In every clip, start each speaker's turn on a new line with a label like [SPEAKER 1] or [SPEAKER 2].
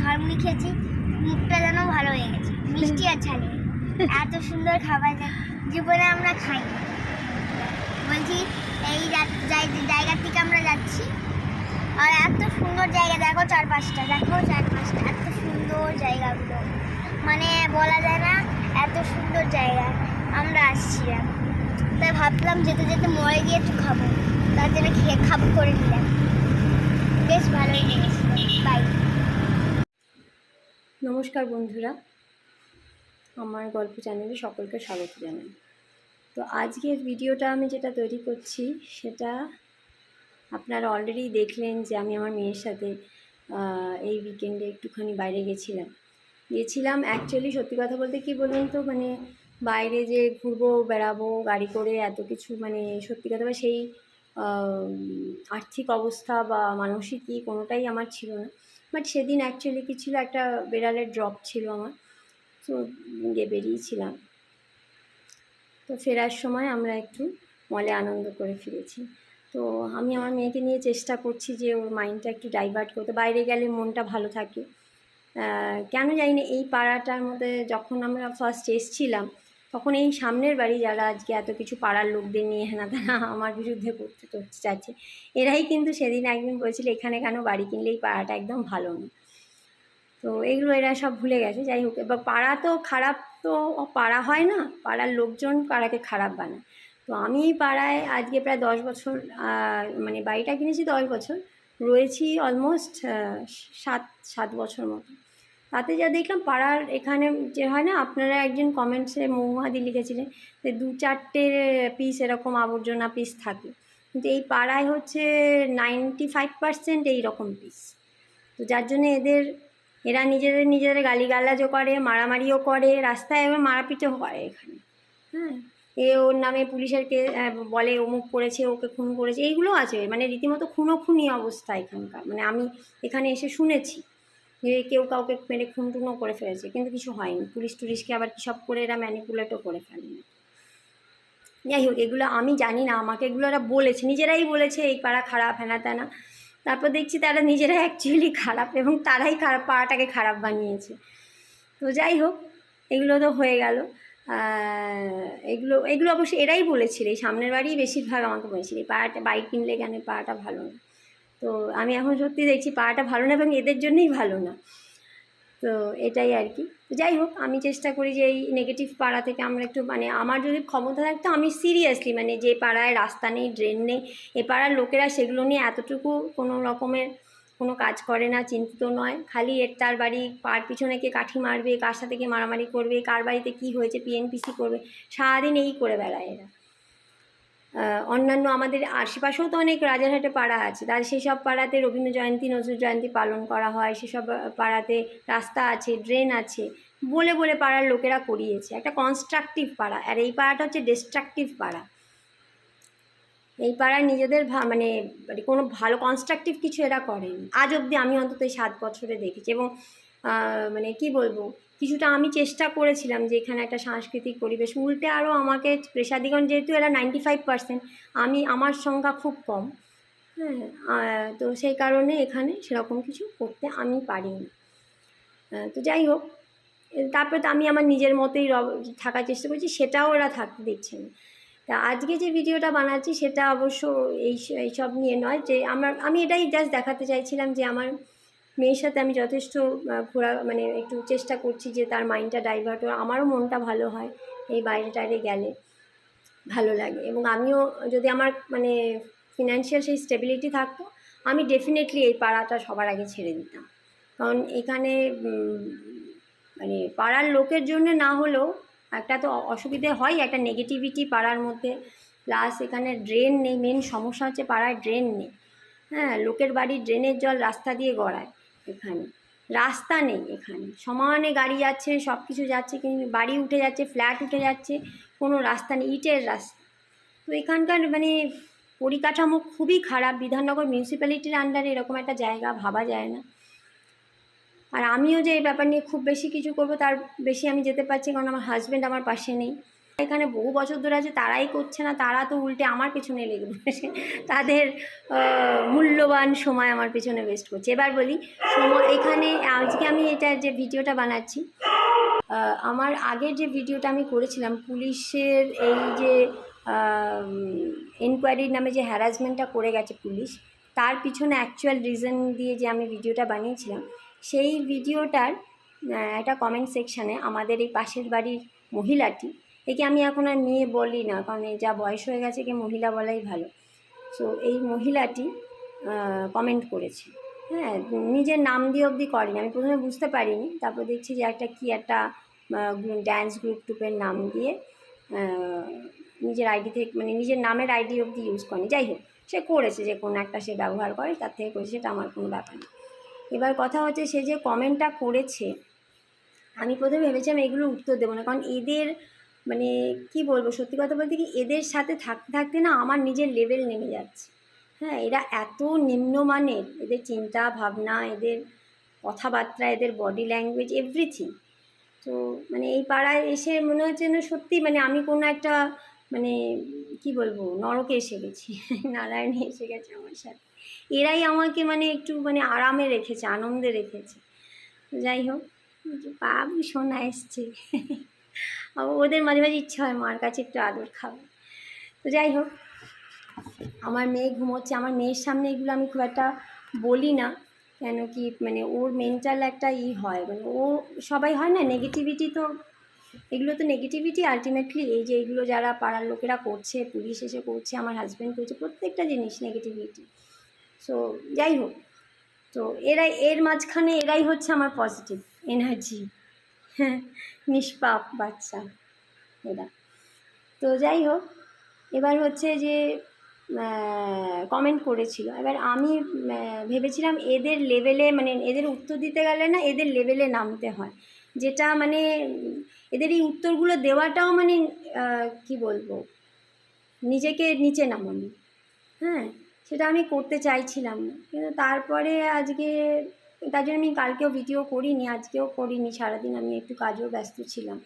[SPEAKER 1] ঝালমুড়ি খেয়েছি, মুখটা যেন ভালো হয়ে গেছে, মিষ্টি আর ঝালে। এত সুন্দর খাবার জীবনে আমরা খাই। বলছি এই জায়গা থেকে আমরা যাচ্ছি, আর এত সুন্দর জায়গা, দেখো চারপাশটা, এত সুন্দর জায়গাগুলো, মানে বলা যায় না, এত সুন্দর জায়গা। আমরা আসছিলাম, তাই ভাবলাম যেতে যেতে মরে গিয়ে একটু খাবো, তার জন্য খাবো করে নিলাম। বেশ ভালোই লেগেছিল। বাই।
[SPEAKER 2] নমস্কার বন্ধুরা, আমার গল্প চ্যানেলে সকলকে স্বাগত জানাই। তো আজকের ভিডিওটা আমি যেটা তৈরি করছি সেটা আপনারা অলরেডি দেখলেন যে আমি আমার মেয়ের সাথে এই উইকেন্ডে একটুখানি বাইরে গেছিলাম। অ্যাকচুয়ালি সত্যি কথা বলতে কি বলুন তো, মানে বাইরে যে ঘুরবো বেড়াবো গাড়ি করে এত কিছু, মানে সত্যি কথা বা সেই আর্থিক অবস্থা বা মানসিকই কোনোটাই আমার ছিল না। বাট সেদিন অ্যাকচুয়ালি কি ছিল, একটা বেড়ালের ড্রপ ছিল আমার, তো বেরিয়েছিলাম। তো ফেরার সময় আমরা একটু মলে আনন্দ করে ফিরেছি। তো আমি আমার মেয়েকে নিয়ে চেষ্টা করছি যে ওর মাইন্ডটা একটু ডাইভার্ট করতে, বাইরে গেলে মনটা ভালো থাকে। কেন জানি না, এই পাড়াটার মধ্যে যখন আমরা ফার্স্ট এসেছিলাম তখন এই সামনের বাড়ি যারা আজকে এত কিছু পাড়ার লোকদের নিয়ে হেনা তেনা আমার বিরুদ্ধে করতে চাচ্ছে, এরাই কিন্তু সেদিন একদিন বলছিল এখানে কেন বাড়ি কিনলে, এই পাড়াটা একদম ভালো না। তো এগুলো এরা সব ভুলে গেছে। যাই হোক, এবার পাড়া তো খারাপ তো পাড়া হয় না, পাড়ার লোকজন পাড়াকে খারাপ বানায়। তো আমি এই পাড়ায় আজকে প্রায় 10 বছর, মানে বাড়িটা কিনেছি 10 বছর, রয়েছি অলমোস্ট 7 বছর মতো। তাতে যা দেখলাম, পাড়ার এখানে যে হয় না, আপনারা একজন কমেন্টসে মহুয়াদি লিখেছিলেন যে 2-4টে পিস এরকম আবর্জনা পিস থাকে, কিন্তু এই পাড়ায় হচ্ছে 95% এইরকম পিস। তো যার জন্য এরা নিজেদের গালিগালাজও করে, মারামারিও করে, রাস্তায় এবার মারাপিটও করে এখানে। হ্যাঁ, ওর নামে পুলিশের বলে অমুক করেছে, ওকে খুন করেছে, এইগুলো আছে, মানে রীতিমতো খুনোখুনি অবস্থা এখানকার। মানে আমি এখানে এসে শুনেছি যে কেউ কাউকে মেরে খুন টুনও করে ফেলেছে, কিন্তু কিছু হয়নি। পুলিশ টুলিশকে আবার কী সব করে এরা ম্যানিপুলেটও করে ফেলে। যাই হোক, এগুলো আমি জানি না, আমাকে এগুলো এরা বলেছে, নিজেরাই বলেছে এই পাড়া খারাপ হেনা তেনা। তারপর দেখছি তারা নিজেরাই অ্যাকচুয়ালি খারাপ, এবং তারাই খারাপ, পাড়াটাকে খারাপ বানিয়েছে। তো যাই হোক, এগুলো তো হয়ে গেল। এগুলো অবশ্য এরাই বলেছিল, এই সামনের বাড়ি বেশিরভাগ আমাকে বলেছিল এই পাড়াটা বাইক কিনলে কেন, পাড়াটা ভালো না। তো আমি এখন সত্যি দেখছি পাড়াটা ভালো না, এবং এদের জন্যই ভালো না। তো এটাই আর কি। যাই হোক, আমি চেষ্টা করি যে এই নেগেটিভ পাড়া থেকে আমরা একটু, মানে আমার যদি ক্ষমতা থাকতো আমি সিরিয়াসলি, মানে যে পাড়ায় রাস্তা নেই, ড্রেন নেই, এ পাড়ার লোকেরা সেগুলো নিয়ে এতটুকু কোনো রকমের কোনো কাজ করে না, চিন্তিত নয়। খালি তার বাড়ি পার পিছনে কে কাঠি মারবে, কার সাথে কে মারামারি করবে, কার বাড়িতে কী হয়েছে পিএনপিসি করবে, সারাদিন এই করে বেড়ায় এরা। অন্যান্য আমাদের আশেপাশেও তো অনেক রাজারহাটে পাড়া আছে, তার সেসব পাড়াতে রবীন্দ্র জয়ন্তী নজরুল জয়ন্তী পালন করা হয়, সেসব পাড়াতে রাস্তা আছে, ড্রেন আছে, বলে বলে পাড়ার লোকেরা করিয়েছে একটা কনস্ট্রাকটিভ পাড়া। আর এই পাড়াটা হচ্ছে ডিস্ট্রাকটিভ পাড়া। এই পাড়ায় নিজেদের মানে কোনো ভালো কনস্ট্রাকটিভ কিছু এরা করেনি আজ অবধি, আমি অন্তত এই 7 বছরে দেখেছি। এবং মানে কি বলবো, কিছুটা আমি চেষ্টা করেছিলাম যে এখানে একটা সাংস্কৃতিক পরিবেশ, উল্টে আরও আমাকে প্রেশাদিগণ, যেহেতু এরা 95%, আমার সংখ্যা খুব কম। হ্যাঁ, তো সেই কারণে এখানে সেরকম কিছু করতে আমি পারিনি। তো যাই হোক, তারপরে তো আমি আমার নিজের মতোই থাকার চেষ্টা করছি, সেটাও ওরা থাকতে দিচ্ছে না। তা আজকে যে ভিডিওটা বানাচ্ছি সেটা অবশ্য এইসব নিয়ে নয়, যে আমি এটাই জাস্ট দেখাতে চাইছিলাম যে আমার মেয়ের সাথে আমি যথেষ্ট ঘোরা, মানে একটু চেষ্টা করছি যে তার মাইন্ডটা ডাইভার্ট হয়, আমারও মনটা ভালো হয় এই বাইরে টাইরে গেলে, ভালো লাগে। এবং আমিও যদি আমার মানে ফিনান্সিয়াল সেই স্টেবিলিটি থাকতো, আমি ডেফিনেটলি এই পাড়াটা সবার আগে ছেড়ে দিতাম। কারণ এখানে মানে পাড়ার লোকের জন্য না হলেও একটা তো অসুবিধে হয়, একটা নেগেটিভিটি পাড়ার মধ্যে, প্লাস এখানে ড্রেন নেই। মেন সমস্যা হচ্ছে পাড়ায় ড্রেন নেই। হ্যাঁ, লোকের বাড়ির ড্রেনের জল রাস্তা দিয়ে গড়ায়, এখানে রাস্তা নেই। এখানে সমানে গাড়ি যাচ্ছে, সব কিছু যাচ্ছে, কিন্তু বাড়ি উঠে যাচ্ছে, ফ্ল্যাট উঠে যাচ্ছে, কোনো রাস্তা নেই, ইটের রাস্তা। তো এখানকার মানে পরিকাঠামো খুবই খারাপ। বিধাননগর মিউনিসিপ্যালিটির আন্ডারে এরকম একটা জায়গা ভাবা যায় না। আর আমিও যে এই ব্যাপার নিয়ে খুব বেশি কিছু করব তার বেশি আমি যেতে পারছি, কারণ আমার হাজব্যান্ড আমার পাশে নেই। এখানে বহু বছর ধরে আছে তারাই করছে না, তারা তো উল্টে আমার পেছনে লেগে পড়েছে, তাদের মূল্যবান সময় আমার পেছনে ওয়েস্ট করছে। এবার বলি সময় এখানে আজকে আমি এটা যে ভিডিওটা বানাচ্ছি, আমার আগের যে ভিডিওটা আমি করেছিলাম পুলিশের এই যে এনকোয়ারির নামে যে হ্যারাসমেন্টটা করে গেছে পুলিশ, তার পিছনে অ্যাকচুয়াল রিজন দিয়ে যে আমি ভিডিওটা বানিয়েছিলাম, সেই ভিডিওটার একটা কমেন্ট সেকশানে আমাদের এই পাশের বাড়ির মহিলাটি, একে আমি এখন আর মেয়ে বলি না, কারণ যা বয়স হয়ে গেছে একে মহিলা বলাই ভালো। সো এই মহিলাটি কমেন্ট করেছে, হ্যাঁ, নিজের নাম দিয়ে অবধি করেনি। আমি প্রথমে বুঝতে পারিনি, তারপর দেখছি যে একটা ড্যান্স গ্রুপ টুপের নাম দিয়ে নিজের আইডি থেকে, মানে নিজের নামের আইডি অবধি ইউজ করেনি। যাই হোক, সে করেছে, যে কোনো একটা সে ব্যবহার করে, তার থেকে করেছে, সেটা আমার কোনো ব্যাপার না। এবার কথা হচ্ছে, সে যে কমেন্টটা করেছে, আমি প্রথমে ভেবেছিলাম এগুলো উত্তর দেবো না, কারণ এদের মানে কি বলবো, সত্যি কথা বলতে কি, এদের সাথে থাকতে থাকতে না আমার নিজের লেভেল নেমে যাচ্ছে। হ্যাঁ, এরা এত নিম্নমানের, এদের চিন্তা ভাবনা, এদের কথাবার্তা, এদের বডি ল্যাঙ্গুয়েজ, এভরিথিং। তো মানে এই পাড়ায় এসে মনে হচ্ছে না সত্যি, মানে আমি কোনো একটা মানে কি বলবো নরকে এসে গেছি, নারায়ণে এসে গেছে আমার সাথে। এরাই আমাকে মানে একটু মানে আরামে রেখেছে, আনন্দে রেখেছে। যাই হোক, বাবু সোনা এসছে, ওদের মাঝে মাঝে ইচ্ছা হয় মার কাছে একটু আদর খাবে। তো যাই হোক, আমার মেয়ে ঘুমোচ্ছে, আমার মেয়ের সামনে এগুলো আমি খুব একটা বলি না, কেন কি মানে ওর মেন্টাল একটা হয়, মানে ও সবাই হয় না নেগেটিভিটি, তো এগুলো তো নেগেটিভিটি আলটিমেটলি। এই যে এগুলো যারা পাড়ার লোকেরা করছে, পুলিশ এসে করছে, আমার হাজব্যান্ড করছে, প্রত্যেকটা জিনিস নেগেটিভিটি। সো যাই হোক, তো এর মাঝখানে এরাই হচ্ছে আমার পজিটিভ এনার্জি, হ্যাঁ, নিষ্পাপ বাচ্চা এরা। তো যাই হোক, এবার হচ্ছে যে কমেন্ট করেছিল, এবার আমি ভেবেছিলাম এদের লেভেলে, মানে এদের উত্তর দিতে গেলে না এদের লেভেলে নামতে হয়, যেটা মানে এদের এই উত্তরগুলো দেওয়াটাও মানে কি বলবো, নিজেকে নিচে নামানো, হ্যাঁ, সেটা আমি করতে চাইছিলাম না। কিন্তু তারপরে আজকে, তার জন্য আমি কালকেও ভিডিও করিনি, আজকেও করিনি, সারাদিন আমি একটু কাজেও ব্যস্ত ছিলাম।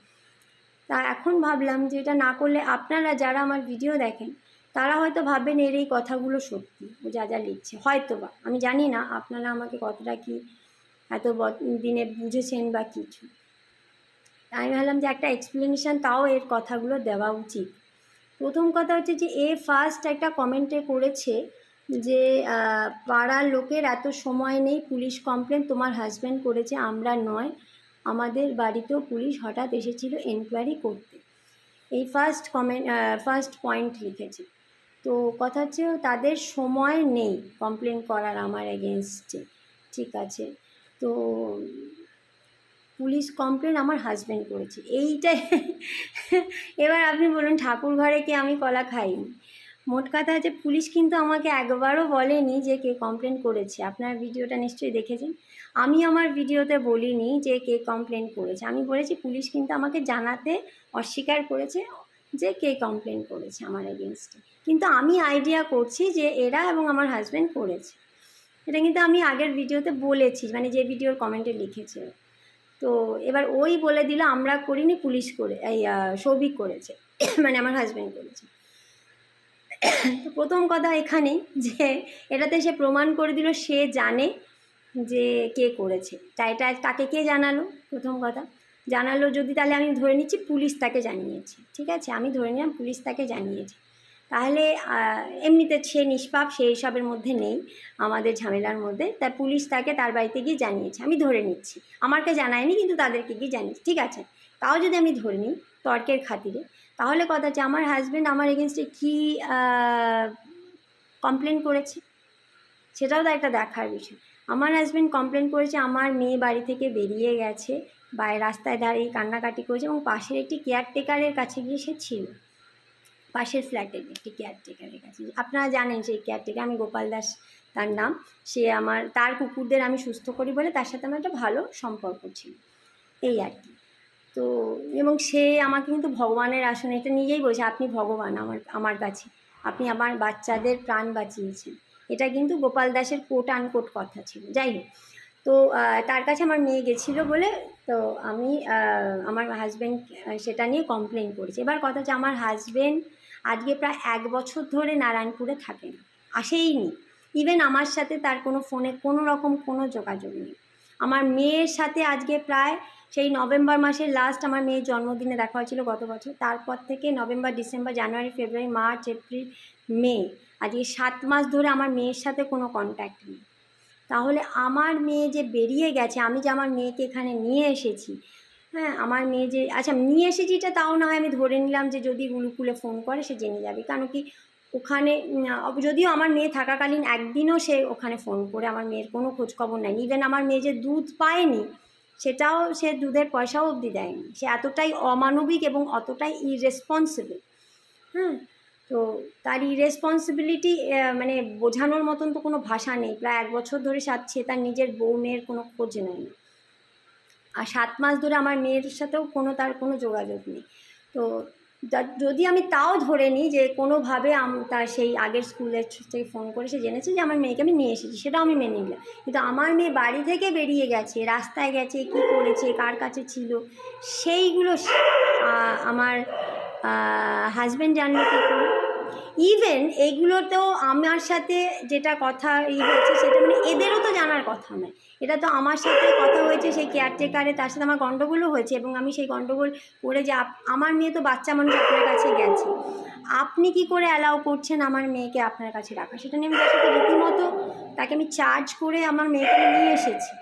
[SPEAKER 2] তা এখন ভাবলাম যে এটা না করলে আপনারা যারা আমার ভিডিও দেখেন তারা হয়তো ভাববেন এর এই কথাগুলো সত্যি, ও যা যা লিখছে, হয়তো বা, আমি জানি না আপনারা আমাকে কতটা কি এত দিনে বুঝেছেন বা কিছু। আমি ভাবলাম যে একটা এক্সপ্লেনেশান তাও এর কথাগুলো দেওয়া উচিত। প্রথম কথা হচ্ছে যে ফার্স্ট একটা কমেন্টে করেছে যে পাড়ার লোকের এত সময় নেই, পুলিশ কমপ্লেন তোমার হাজব্যান্ড করেছে, আমরা নয়, আমাদের বাড়িতেও পুলিশ হঠাৎ এসেছিল এনকোয়ারি করতে। এই ফার্স্ট পয়েন্ট লিখেছে। তো কথা হচ্ছে তাদের সময় নেই কমপ্লেন করার আমার এগেনস্টে, ঠিক আছে। তো পুলিশ কমপ্লেন আমার হাজব্যান্ড করেছে, এইটাই। এবার আপনি বলুন, ঠাকুর ঘরে কি আমি কলা খাইনি? মোট কথা হচ্ছে পুলিশ কিন্তু আমাকে একবারও বলেনি যে কে কমপ্লেন করেছে। আপনার ভিডিওটা নিশ্চয়ই দেখেছেন, আমি আমার ভিডিওতে বলিনি যে কে কমপ্লেন করেছে, আমি বলেছি পুলিশ কিন্তু আমাকে জানাতে অস্বীকার করেছে যে কে কমপ্লেন করেছে আমার এগেনস্টে, কিন্তু আমি আইডিয়া করছি যে এরা এবং আমার হাজব্যান্ড করেছে। এটা কিন্তু আমি আগের ভিডিওতে বলেছি, মানে যে ভিডিওর কমেন্টে লিখেছে। তো এবার ওই বলে দিল আমরা করিনি, পুলিশ করে, এই সৌভিক করেছে, মানে আমার হাজব্যান্ড করেছে। তো প্রথম কথা এখানে যে এটাতে সে প্রমাণ করে দিল সে জানে যে কে করেছে, তাই এটা তাকে কে জানালো, প্রথম কথা জানালো যদি, তাহলে আমি ধরে নিচ্ছি পুলিশ তাকে জানিয়েছে, ঠিক আছে, আমি ধরে নিলাম পুলিশ তাকে জানিয়েছে। তাহলে এমনিতে সে নিষ্পাপ, সে এইসবের মধ্যে নেই, আমাদের ঝামেলার মধ্যে, তাই পুলিশ তাকে তার বাড়িতে গিয়ে জানিয়েছে, আমি ধরে নিচ্ছি, আমাকে জানায়নি কিন্তু তাদেরকে গিয়ে জানিয়েছে, ঠিক আছে। তাও যদি আমি ধরে নিই তর্কের খাতিরে, তাহলে কথা হচ্ছে আমার হাজব্যান্ড আমার এগেনস্টে কী কমপ্লেন করেছে, সেটাও তো একটা দেখার বিষয়। আমার হাজব্যান্ড কমপ্লেন করেছে আমার মেয়ে বাড়ি থেকে বেরিয়ে গেছে, রাস্তায় দাঁড়িয়ে কান্নাকাটি করেছে, এবং পাশের একটি কেয়ারটেকারের কাছে গিয়ে সে ছিল, পাশের ফ্ল্যাটের একটি কেয়ারটেকারের কাছে। আপনারা জানেন সেই কেয়ারটেকার, আমি গোপাল দাস তার নাম, সে তার কুকুরদের আমি সুস্থ করি বলে তার সাথে আমার একটা ভালো সম্পর্ক ছিল, এই আর কি। তো এবং সে আমাকে কিন্তু ভগবানের আসনে, এটা নিজেই বলছে, আপনি ভগবান আমার কাছে, আপনি আমার বাচ্চাদের প্রাণ বাঁচিয়েছেন, এটা কিন্তু গোপাল দাসের কোট আনকোট কথা ছিল। যাই হোক, তো তার কাছে আমার মেয়ে গেছিলো বলে তো আমি আমার হাজব্যান্ড সেটা নিয়ে কমপ্লেন করেছি। এবার কথা হচ্ছে আমার হাজব্যান্ড আজকে প্রায় 1 বছর ধরে নারায়ণপুরে থাকে না, আসেইনি। ইভেন আমার সাথে তার কোনো ফোনে কোনো রকম কোনো যোগাযোগ নেই। আমার মেয়ের সাথে আজকে প্রায় সেই নভেম্বর মাসের লাস্ট আমার মেয়ের জন্মদিনে দেখা হয়েছিল গত বছর, তারপর থেকে নভেম্বর, ডিসেম্বর, জানুয়ারি, ফেব্রুয়ারি, মার্চ, এপ্রিল, মে, আজকে 7 মাস ধরে আমার মেয়ের সাথে কোনো কন্ট্যাক্ট নেই। তাহলে আমার মেয়ে যে বেরিয়ে গেছে, আমি যে আমার মেয়েকে এখানে নিয়ে এসেছি, হ্যাঁ আমার মেয়ে যে আচ্ছা নিয়ে এসেছি এটা তাও না হয় আমি ধরে নিলাম যে যদি গুরুকুলে ফোন করে সে জেনে যাবে, কারণ কি ওখানে যদিও আমার মেয়ে থাকাকালীন একদিনও সে ওখানে ফোন করে আমার মেয়ের কোনো খোঁজখবর নেয়নি। ইভেন আমার মেয়ে যে দুধ পায়নি সেটাও সে দুধের পয়সাও অবধি দেয়নি। সে এতটাই অমানবিক এবং অতটাই ইরেসপন্সিবল। হ্যাঁ, তো তার ইরেসপন্সিবিলিটি মানে বোঝানোর মতন তো কোনো ভাষা নেই। প্রায় 1 বছর ধরে সে তার নিজের বউ মেয়ের কোনো খোঁজ নেয় না, আর 7 মাস ধরে আমার মেয়ের সাথেও তার কোনো যোগাযোগ নেই। তো যদি আমি তাও ধরে নিই যে কোনোভাবে তার সেই আগের স্কুলের থেকে ফোন করে সে জেনেছে যে আমার মেয়েকে আমি নিয়ে এসেছি, সেটাও আমি মেনে নিলাম। কিন্তু আমার মেয়ে বাড়ি থেকে বেরিয়ে গেছে, রাস্তায় গেছে, কী করেছে, কার কাছে ছিল, সেইগুলো আমার হাজব্যান্ড জানলো কী করে। ইভেন এইগুলোতেও আমার সাথে যেটা কথা হয়েছে সেটা মানে এদেরও তো জানার কথা নয়। এটা তো আমার সাথে কথা হয়েছে সেই কেয়ারটেকারে, তার সাথে আমার গণ্ডগোলও হয়েছে এবং আমি সেই গণ্ডগোল করে যে আমার মেয়ে তো বাচ্চা মানুষ আপনার কাছে গেছে, আপনি কি করে অ্যালাউ করছেন আমার মেয়েকে আপনার কাছে রাখা, সেটা নিয়ে আমি তার সাথে রীতিমতো তাকে আমি চার্জ করে আমার মেয়েকে নিয়ে এসেছি।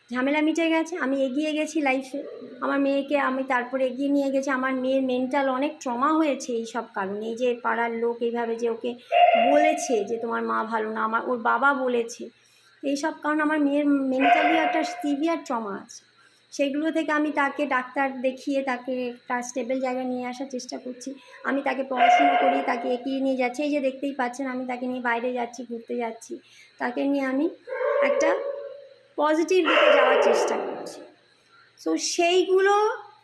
[SPEAKER 2] ঝামেলা মিটে গেছে, আমি এগিয়ে গেছি লাইফে, আমার মেয়েকে আমি তারপরে এগিয়ে নিয়ে গেছি। আমার মেয়ের মেন্টাল অনেক ট্রমা হয়েছে এই সব কারণে, এই যে পাড়ার লোক এইভাবে যে ওকে বলেছে যে তোমার মা ভালো না, ওর বাবা বলেছে, এই সব কারণে আমার মেয়ের মেন্টালি একটা সিভিয়ার ট্রমা আছে। সেগুলো থেকে আমি তাকে ডাক্তার দেখিয়ে তাকে একটা স্টেবল জায়গায় নিয়ে আসার চেষ্টা করছি। আমি তাকে পড়াশুনো করি, তাকে এগিয়ে নিয়ে যাচ্ছি। এই যে দেখতেই পাচ্ছেন আমি তাকে নিয়ে বাইরে যাচ্ছি, ঘুরতে যাচ্ছি, তাকে নিয়ে আমি একটা পজিটিভ দিকে যাওয়ার চেষ্টা করছি। সো সেইগুলো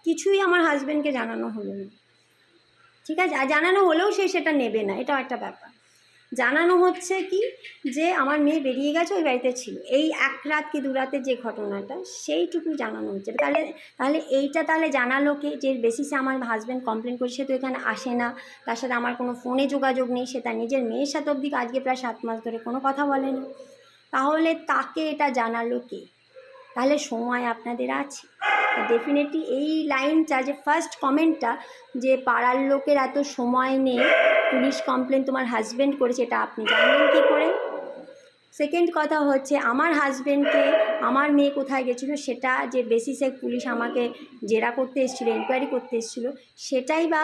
[SPEAKER 2] কিছুই আমার হাজব্যান্ডকে জানানো হলো না, ঠিক আছে। আর জানানো হলেও সে সেটা নেবে না, এটাও একটা ব্যাপার। জানানো হচ্ছে কি যে আমার মেয়ে বেরিয়ে গেছে, ওই বাড়িতে ছিল, এই 1 রাত কি 2 রাতের যে ঘটনাটা সেইটুকু জানানো হচ্ছে। তাহলে এইটা তাহলে জানালো কে, যে বেসিসে আমার হাজব্যান্ড কমপ্লেন করছে, তো এখানে আসে না, তার সাথে আমার কোনো ফোনে যোগাযোগ নেই, সে তার নিজের মেয়ের সাথে অবধি আজকে প্রায় 7 মাস ধরে কোনো কথা বলে না, তাহলে তাকে এটা জানালো কে? তাহলে সময় আপনাদের আছে। ডেফিনেটলি এই লাইনটা যে ফার্স্ট কমেন্টটা যে পাড়ার লোকের এত সময় নেই, পুলিশ কমপ্লেন তোমার হাজব্যান্ড করেছে, এটা আপনি জানলেন কী করে? সেকেন্ড কথা হচ্ছে আমার হাজব্যান্ডকে আমার মেয়ে কোথায় গেছিলো সেটা যে বেসিসে পুলিশ আমাকে জেরা করতে এসেছিলো, এনকোয়ারি করতে এসেছিলো, সেটাই বা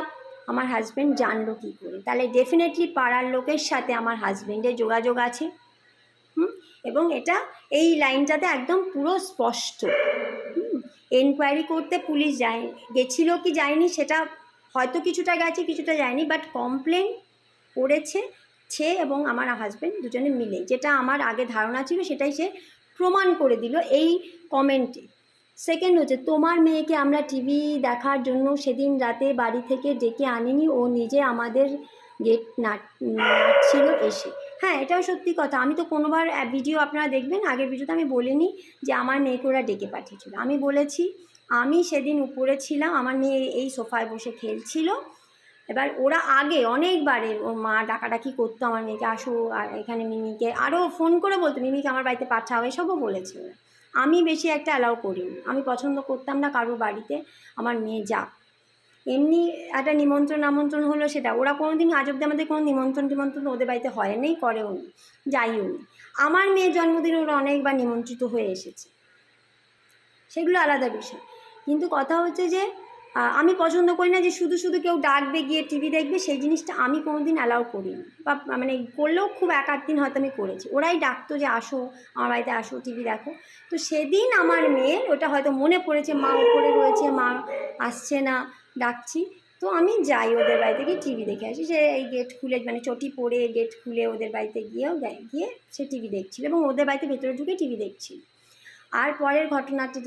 [SPEAKER 2] আমার হাজব্যান্ড জানলো কী করে? তাহলে ডেফিনেটলি পাড়ার লোকের সাথে আমার হাজব্যান্ডের যোগাযোগ আছে। এবং এটা এই লাইনটাতে একদম পুরো স্পষ্ট। এনকোয়ারি করতে পুলিশ গেছিলো কি যায়নি সেটা হয়তো কিছুটা গেছে কিছুটা যায়নি, বাট কমপ্লেন করেছে সে এবং আমার হাজব্যান্ড দুজনে মিলে, যেটা আমার আগে ধারণা ছিল সেটাই সে প্রমাণ করে দিল এই কমেন্টে। সেকেন্ড হচ্ছে তোমার মেয়েকে আমরা টিভি দেখার জন্য সেদিন রাতে বাড়ি থেকে ডেকে আনিনি, ও নিজে আমাদের গেট নাচছিল এসে। হ্যাঁ, এটাও সত্যি কথা। আমি তো কোনোবার ভিডিও আপনারা দেখবেন, আগের ভিডিওতে আমি বলিনি যে আমার মেয়েকে ওরা ডেকে পাঠিয়েছিল। আমি বলেছি আমি সেদিন উপরে ছিলাম, আমার মেয়ে এই সোফায় বসে খেলছিল, এবার ওরা আগে অনেকবারের ওর মা ডাকাডাকি করতো আমার মেয়েকে, আসো আর এখানে মিমিকে, আরও ফোন করে বলতো মিমিকে আমার বাড়িতে পাঠাও, এসবও বলেছে ওরা। আমি বেশি একটা অ্যালাউ করিনি, আমি পছন্দ করতাম না কারোর বাড়িতে আমার মেয়ে যাক। এমনি একটা নিমন্ত্রণ আমন্ত্রণ হলো, সেটা ওরা কোনো দিন আজ অব্দি আমাদের কোনো নিমন্ত্রণ টিমন্ত্রণ ওদের বাড়িতে হয় নেই, করেও নি, যাইও নি। আমার মেয়ের জন্মদিনে ওরা অনেকবার নিমন্ত্রিত হয়ে এসেছে, সেগুলো আলাদা বিষয়। কিন্তু কথা হচ্ছে যে আমি পছন্দ করি না যে শুধু শুধু কেউ ডাকবে গিয়ে টিভি দেখবে, সেই জিনিসটা আমি কোনো দিন অ্যালাউ করিনি, বা মানে করলেও খুব 1-8 দিন হয়তো আমি করেছি। ওরাই ডাকতো যে আসো আমার বাড়িতে, আসো টিভি দেখো। তো সেদিন আমার মেয়ের ওটা হয়তো মনে পড়েছে, মা উপরে রয়েছে, মা আসছে না, ডাকছি, তো আমি যাই ওদের বাড়িতে গিয়ে টিভি দেখে আসি। সে এই গেট খুলে মানে চটি পরে গেট খুলে ওদের বাড়িতে গিয়ে সে টিভি দেখছিল এবং ওদের বাড়িতে ভেতরে ঢুকে টিভি দেখছিল। আর পরের ঘটনাটি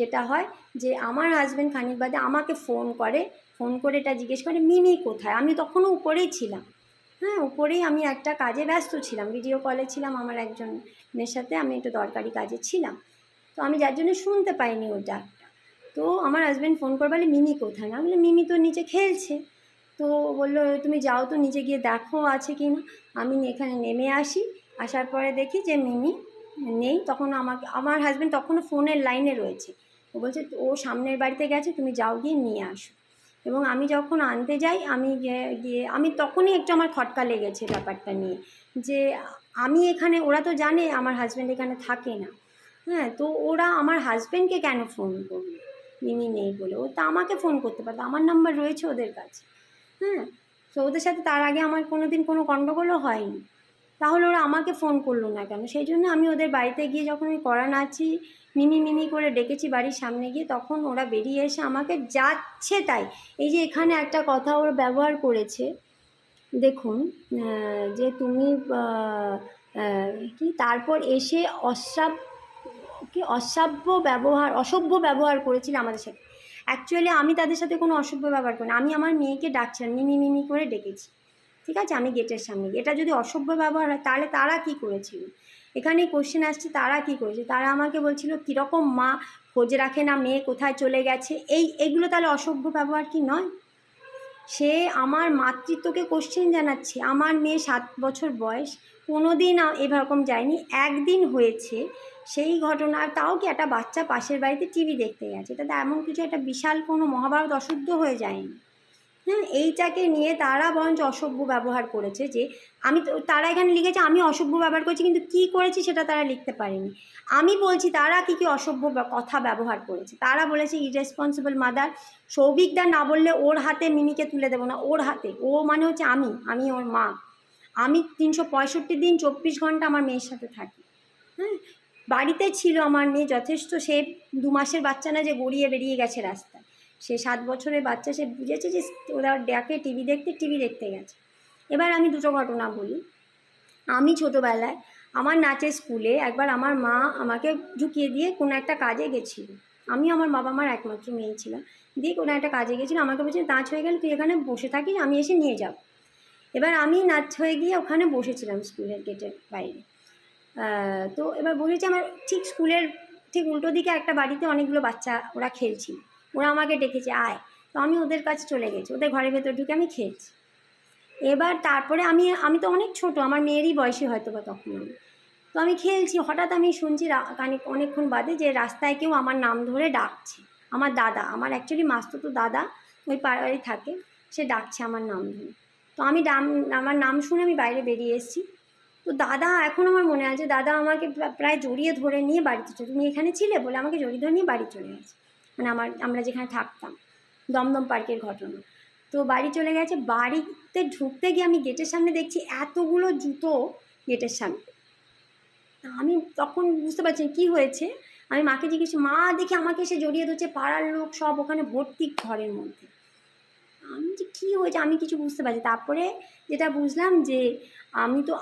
[SPEAKER 2] যেটা হয় যে আমার হাজব্যান্ড খানিক বাদে আমাকে ফোন করে এটা জিজ্ঞেস করে মিমি কোথায়। আমি তখনও উপরেই ছিলাম, হ্যাঁ, উপরেই আমি একটা কাজে ব্যস্ত ছিলাম, ভিডিও কলে ছিলাম আমার একজনের সাথে, আমি একটু দরকারি কাজে ছিলাম, তো আমি যার জন্য শুনতে পাইনি ওটা। তো আমার হাজব্যান্ড ফোন করে বলে মিমি কোথায়, না বলে মিমি তো নিচে খেলছে। তো বললো তুমি যাও তো নিচে গিয়ে দেখো আছে কি না। আমি এখানে নেমে আসি, আসার পরে দেখি যে মিমি নেই। তখন আমার হাজব্যান্ড তখনও ফোনের লাইনে রয়েছে। ও বলছে ও সামনের বাড়িতে গেছে, তুমি যাও গিয়ে নিয়ে আসো। এবং আমি যখন আনতে যাই, আমি গিয়ে আমি তখনই একটু আমার খটকা লেগেছে ব্যাপারটা নিয়ে, যে আমি এখানে, ওরা তো জানে আমার হাজব্যান্ড এখানে থাকে না। হ্যাঁ, তো ওরা আমার হাজব্যান্ডকে কেন ফোন করবে মিমি নেই বলে? ও তা আমাকে ফোন করতে পারতো, আমার নাম্বার রয়েছে ওদের কাছে। হ্যাঁ, তো ওদের সাথে তার আগে আমার কোনো দিন কোনো গণ্ডগোলও হয়নি, তাহলে ওরা আমাকে ফোন করলো না কেন? সেই জন্য আমি ওদের বাড়িতে গিয়ে যখন আমি কড়া নাচি মিমি মিমি করে ডেকেছি বাড়ির সামনে গিয়ে, তখন ওরা বেরিয়ে এসে আমাকে যাচ্ছে তাই। এই যে এখানে একটা কথা ওরা ব্যবহার করেছে, দেখুন, যে তুমি কি তারপর এসে অসভ্য ব্যবহার করেছিল আমাদের সাথে। অ্যাকচুয়ালি আমি তাদের সাথে কোনো অসভ্য ব্যবহার করিনি, আমি আমার মেয়েকে ডাকছিলাম, মিমি মিমি করে ডেকেছি, ঠিক আছে, আমি গেটের সামনে। এটা যদি অসভ্য ব্যবহার হয় তাহলে তারা কি করেছিল? এখানেই কোশ্চেন আসছে, তারা কি করেছে? তারা আমাকে বলছিল কীরকম মা, খোঁজ রাখে না মেয়ে কোথায় চলে গেছে, এগুলো তাহলে অসভ্য ব্যবহার কি নয়? সে আমার মাতৃত্বকে কোশ্চেন জানাচ্ছে। আমার মেয়ে 7 বছর বয়স, কোনো দিন এরকম যায়নি, একদিন হয়েছে সেই ঘটনা, তাও কি একটা বাচ্চা পাশের বাড়িতে টিভি দেখতে গেছে, তাতে এমন কিছু একটা বিশাল কোনো মহাভারত অশুদ্ধ হয়ে যায়নি। হ্যাঁ, এইটাকে নিয়ে তারা বরঞ্চ অসভ্য ব্যবহার করেছে, যে আমি তো, তারা এখানে লিখেছে আমি অসভ্য ব্যবহার করেছি, কিন্তু কী করেছি সেটা তারা লিখতে পারেনি। আমি বলছি তারা কী কী অসভ্য কথা ব্যবহার করেছে। তারা বলেছে ইররেসপন্সিবল মাদার, সৌভিকদা না বললে ওর হাতে মিমিকে তুলে দেবো না, ওর হাতে, ও মানে হচ্ছে আমি ওর মা, আমি 365 দিন 24 ঘন্টা আমার মেয়ের সাথে থাকি। হ্যাঁ, বাড়িতে ছিল আমার মেয়ে যথেষ্ট, সে 2 মাসের বাচ্চা না যে গড়িয়ে বেরিয়ে গেছে রাস্তায়, সে 7 বছরের বাচ্চা, সে বুঝেছে যে ওরা ডাকে টিভি দেখতে গেছে। এবার আমি দুটো ঘটনা বলি। আমি ছোটোবেলায় আমার নাচের স্কুলে একবার আমার মা আমাকে ঢুকিয়ে দিয়ে কোনো একটা কাজে গেছিলো, আমি আমার বাবা মার একমাত্র মেয়ে ছিলাম, দিয়ে কোনো একটা কাজে গেছিলো, আমাকে বলছে নাচ হয়ে গেলে তুই এখানে বসে থাকিস, আমি এসে নিয়ে যাব। এবার আমি নাচ হয়ে গিয়ে ওখানে বসেছিলাম স্কুলের গেটের বাইরে। তো এবার বলেছি আমার ঠিক স্কুলের ঠিক উল্টো দিকে একটা বাড়িতে অনেকগুলো বাচ্চা ওরা খেলছিল, ওরা আমাকে ডেকেছে আয়, তো আমি ওদের কাছে চলে গেছি, ওদের ঘরের ভেতর ঢুকে আমি খেলছি। এবার তারপরে আমি তো অনেক ছোট, আমার মেয়েরই বয়সী হয়তো বা তখন আমি, তো আমি খেলছি, হঠাৎ আমি শুনছি অনেকক্ষণ বাদে যে রাস্তায় কেউ আমার নাম ধরে ডাকছে, আমার দাদা, আমার অ্যাকচুয়ালি মাস্তুতো দাদা ওই পাড়ায় থাকে, সে ডাকছে আমার নাম ধরে। তো আমি আমার নাম শুনে আমি বাইরে বেরিয়ে এসেছি। তো দাদা, এখন আমার মনে আছে, দাদা আমাকে প্রায় জড়িয়ে ধরে নিয়ে বাড়িতে চলে, তুমি এখানে ছিলে বলে আমাকে জড়িয়ে ধরে নিয়ে বাড়ি চলে গেছে, মানে আমরা যেখানে থাকতাম, দমদম পার্কের ঘটনা। তো বাড়ি চলে গেছে, বাড়িতে ঢুকতে গিয়ে আমি গেটের সামনে দেখছি এতগুলো জুতো গেটের সামনে। আমি তখন বুঝতে পারছি কী হয়েছে, আমি মাকে জিজ্ঞেস, মা দেখি আমাকে এসে জড়িয়ে ধরছে, পাড়ার লোক সব ওখানে ভর্তি ঘরের মধ্যে। আমি যে কী হয়েছে আমি কিছু বুঝতে পারছি। তারপরে যেটা বুঝলাম যে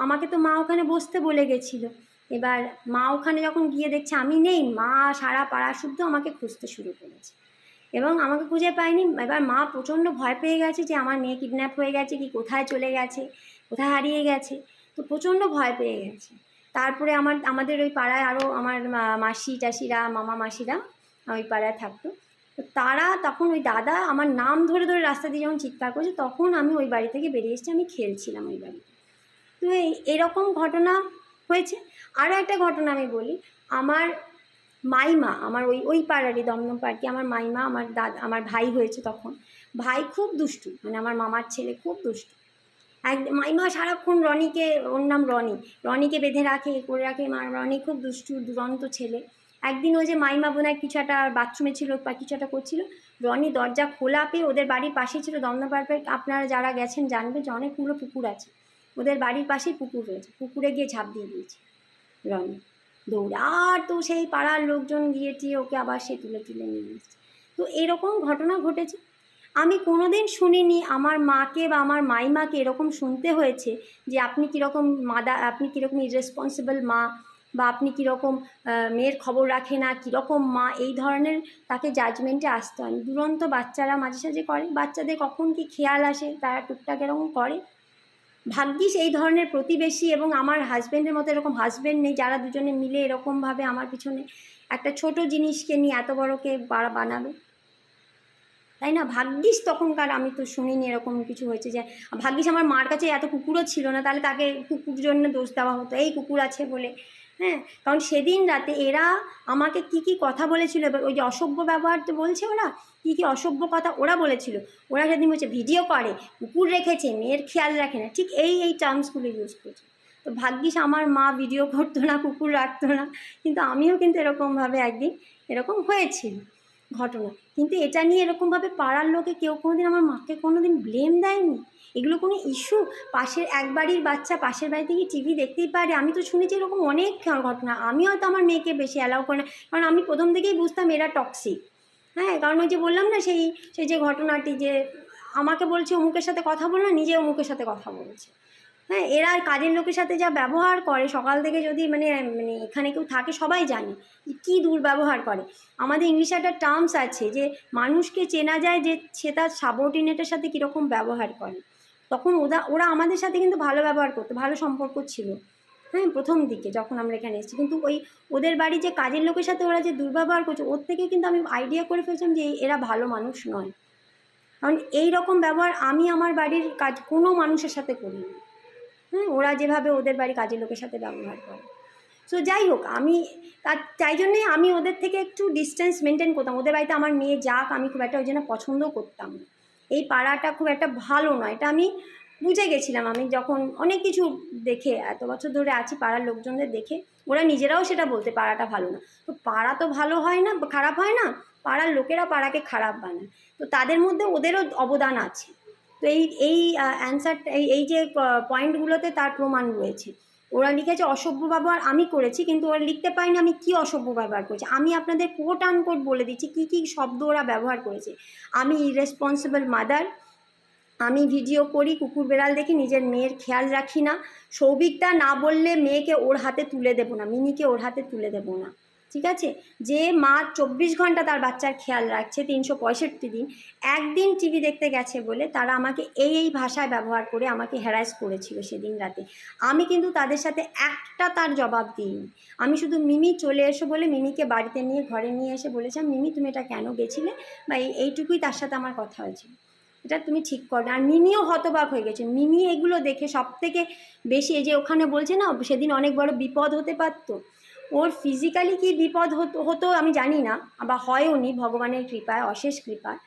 [SPEAKER 2] আমাকে তো মা ওখানে বসতে বলে গেছিলো। এবার মা ওখানে যখন গিয়ে দেখছে আমি নেই, মা সারা পাড়া শুদ্ধ আমাকে খুঁজতে শুরু করেছে এবং আমাকে খুঁজে পায়নি। এবার মা প্রচণ্ড ভয় পেয়ে গেছে যে আমার মেয়ে কিডন্যাপ হয়ে গেছে কি, কোথায় চলে গেছে, কোথায় হারিয়ে গেছে, তো প্রচণ্ড ভয় পেয়ে গেছে। তারপরে আমাদের ওই পাড়ায় আরও আমার মাসি টাসিরা, মামা মাসিরা ওই পাড়ায় থাকতো, তো তারা তখন ওই দাদা আমার নাম ধরে ধরে রাস্তা দিয়ে যখন চিৎকার করেছে, তখন আমি ওই বাড়ি থেকে বেরিয়ে এসেছি, আমি খেলছিলাম ওই বাড়িতে। তো এরকম ঘটনা হয়েছে। আরও একটা ঘটনা আমি বলি, আমার মাইমা, আমার ওই পাড়ারই দমদম পার্কে আমার মাইমা, আমার ভাই হয়েছে তখন, ভাই খুব দুষ্টু, মানে আমার মামার ছেলে খুব দুষ্টু। মাইমা সারাক্ষণ রনিকে, ওর নাম রনিকে বেঁধে রাখে, করে রাখে, রনি খুব দুষ্টু দুরন্ত ছেলে। একদিন ওই যে মাইমা বোনায় কিছু একটা বাথরুমে ছিল বা কিছু একটা করছিল, রনি দরজা খোলা পেয়ে, ওদের বাড়ির পাশেই ছিল দমদম পার্কে, আপনারা যারা গেছেন জানবে যে অনেকগুলো পুকুর আছে, ওদের বাড়ির পাশেই পুকুর রয়েছে, পুকুরে গিয়ে ঝাঁপ দিয়ে দিয়েছে রনি দৌড়ে, আর তো সেই পাড়ার লোকজন গিয়েছে ওকে আবার সে তুলে নিয়ে এসেছে। তো এরকম ঘটনা ঘটেছে। আমি কোনোদিন শুনিনি আমার মাকে বা আমার মাইমাকে এরকম শুনতে হয়েছে যে আপনি কীরকম আপনি কীরকম ইররেসপন্সিবল মা, বা আপনি কীরকম মেয়ের খবর রাখে না, কীরকম মা, এই ধরনের তাকে জাজমেন্টে আসতে হয়। দুরন্ত বাচ্চারা মাঝে সাঝে করে, বাচ্চাদের কখন কি খেয়াল আসে তারা টুকটাক এরকম করে, ভাগ্যিস এই ধরনের প্রতিবেশী এবং আমার হাজব্যান্ডের মতো এরকম হাজব্যান্ড নেই, যারা দুজনে মিলে এরকমভাবে আমার পিছনে একটা ছোট জিনিসকে নিয়ে এত বড়কে বানাবে, তাই না? ভাগ্যিস তখনকার আমি তো শুনিনি এরকম কিছু হয়েছে, যে ভাগ্যিস আমার মার কাছে এত কুকুরও ছিল না, তাহলে তাকে কুকুর জন্য দোষ দেওয়া হতো, এই কুকুর আছে বলে। হ্যাঁ, কারণ সেদিন রাতে এরা আমাকে কি কি কথা বলেছিল, এবার ওই যে অসভ্য ব্যবহার তো বলছে, ওরা কি কি অসভ্য কথা ওরা বলেছিল। ওরা সেদিন বলছে ভিডিও করে, কুকুর রেখেছে, মেয়ের খেয়াল রাখে না, ঠিক এই টার্মসগুলো ইউজ করছে। তো ভাগ্যিস আমার মা ভিডিও করতো না, কুকুর রাখতো না, কিন্তু আমিও কিন্তু এরকমভাবে একদিন এরকম হয়েছিল ঘটনা। কিন্তু এটা নিয়ে এরকমভাবে পাড়ার লোকে কেউ কোনোদিন আমার মাকে কোনোদিন ব্লেম দেয়নি, এগুলো কোনো ইস্যু। পাশের এক বাড়ির বাচ্চা পাশের বাড়ি থেকে টিভি দেখতেই পারে, আমি তো শুনেছি এরকম অনেক ঘটনা। আমি হয়তো আমার মেয়েকে বেশি অ্যালাউ করে না, কারণ আমি প্রথম থেকেই বুঝতাম এরা টক্সিক। হ্যাঁ, কারণ ওই যে বললাম না সেই যে ঘটনাটি, যে আমাকে বলছে অমুকের সাথে কথা বল না, নিজে অমুকের সাথে কথা বলছে। হ্যাঁ, এরা কাজের লোকের সাথে যা ব্যবহার করে, সকাল থেকে যদি মানে এখানে কেউ থাকে সবাই জানে কী দুর্ব্যবহার করে। আমাদের ইংলিশে একটা টার্মস আছে যে মানুষকে চেনা যায় যে সে তার সাবঅর্ডিনেটের সাথে কীরকম ব্যবহার করে। তখন ওরা আমাদের সাথে কিন্তু ভালো ব্যবহার করতো, ভালো সম্পর্ক ছিল। হ্যাঁ, প্রথম দিকে যখন আমরা এখানে এসেছি, কিন্তু ওই ওদের বাড়ি যে কাজের লোকের সাথে ওরা যে দুর্ব্যবহার করছে, ওর থেকে কিন্তু আমি আইডিয়া করে ফেলছিলাম যে এরা ভালো মানুষ নয়। কারণ এই রকম ব্যবহার আমি আমার বাড়ির কোনো মানুষের সাথে করিনি। হ্যাঁ, ওরা যেভাবে ওদের বাড়ি কাজের লোকের সাথে ব্যবহার করে। সো যাই হোক, আমি তাই জন্যেই আমি ওদের থেকে একটু ডিস্টেন্স মেনটেন করতাম। ওদের বাড়িতে আমার মেয়ে যাক, আমি খুব একটা ওই জন্য পছন্দও করতাম না। এই পাড়াটা খুব একটা ভালো নয়, এটা আমি বুঝে গেছিলাম। আমি যখন অনেক কিছু দেখে এত বছর ধরে আছি, পাড়ার লোকজনদের দেখে ওরা নিজেরাও সেটা বলতে, পাড়াটা ভালো না। তো পাড়া তো ভালো হয় না, খারাপ হয় না, পাড়ার লোকেরা পাড়াকে খারাপ বানায়। তো তাদের মধ্যে ওদেরও অবদান আছে। তো এই অ্যান্সারটা এই যে পয়েন্টগুলোতে তার প্রমাণ রয়েছে। ওরা লিখেছে অসভ্য ব্যবহার আমি করেছি, কিন্তু ওরা লিখতে পারিনি আমি কি অসভ্য ব্যবহার করেছি। আমি আপনাদের কোট আনকোট বলে দিচ্ছি কী কী শব্দ ওরা ব্যবহার করেছে। আমি ইরেসপন্সিবল মাদার, আমি ভিডিও করি, কুকুর বেড়াল দেখি, নিজের মেয়ের খেয়াল রাখি না, সৌভিকদা না বললে মেয়েকে ওর হাতে তুলে দেবো না, মিনিকে ওর হাতে তুলে দেবো না, ঠিক আছে? যে মা 24 ঘন্টা তার বাচ্চার খেয়াল রাখছে 365 দিন, একদিন টিভি দেখতে গেছে বলে তারা আমাকে এই ভাষায় ব্যবহার করে আমাকে হ্যারাস করেছিল সেদিন রাতে। আমি কিন্তু তাদের সাথে একটা তার জবাব দিইনি। আমি শুধু মিমি চলে এসো বলে মিমিকে বাড়িতে নিয়ে ঘরে নিয়ে এসে বলেছিলাম মিমি তুমি এটা কেন গেছিলে, বা এইটুকুই তার সাথে আমার কথা হয়েছিল, এটা তুমি ঠিক করো। আর মিমিও হতবাক হয়ে গেছে। মিমি এগুলো দেখে সব থেকে বেশি, এই যে ওখানে বলছে না সেদিন অনেক বড় বিপদ হতে পারতো, ওর ফিজিক্যালি কি বিপদ হতো আমি জানি না, বা হয়ও নি, ভগবানের কৃপায়, অশেষ কৃপায়।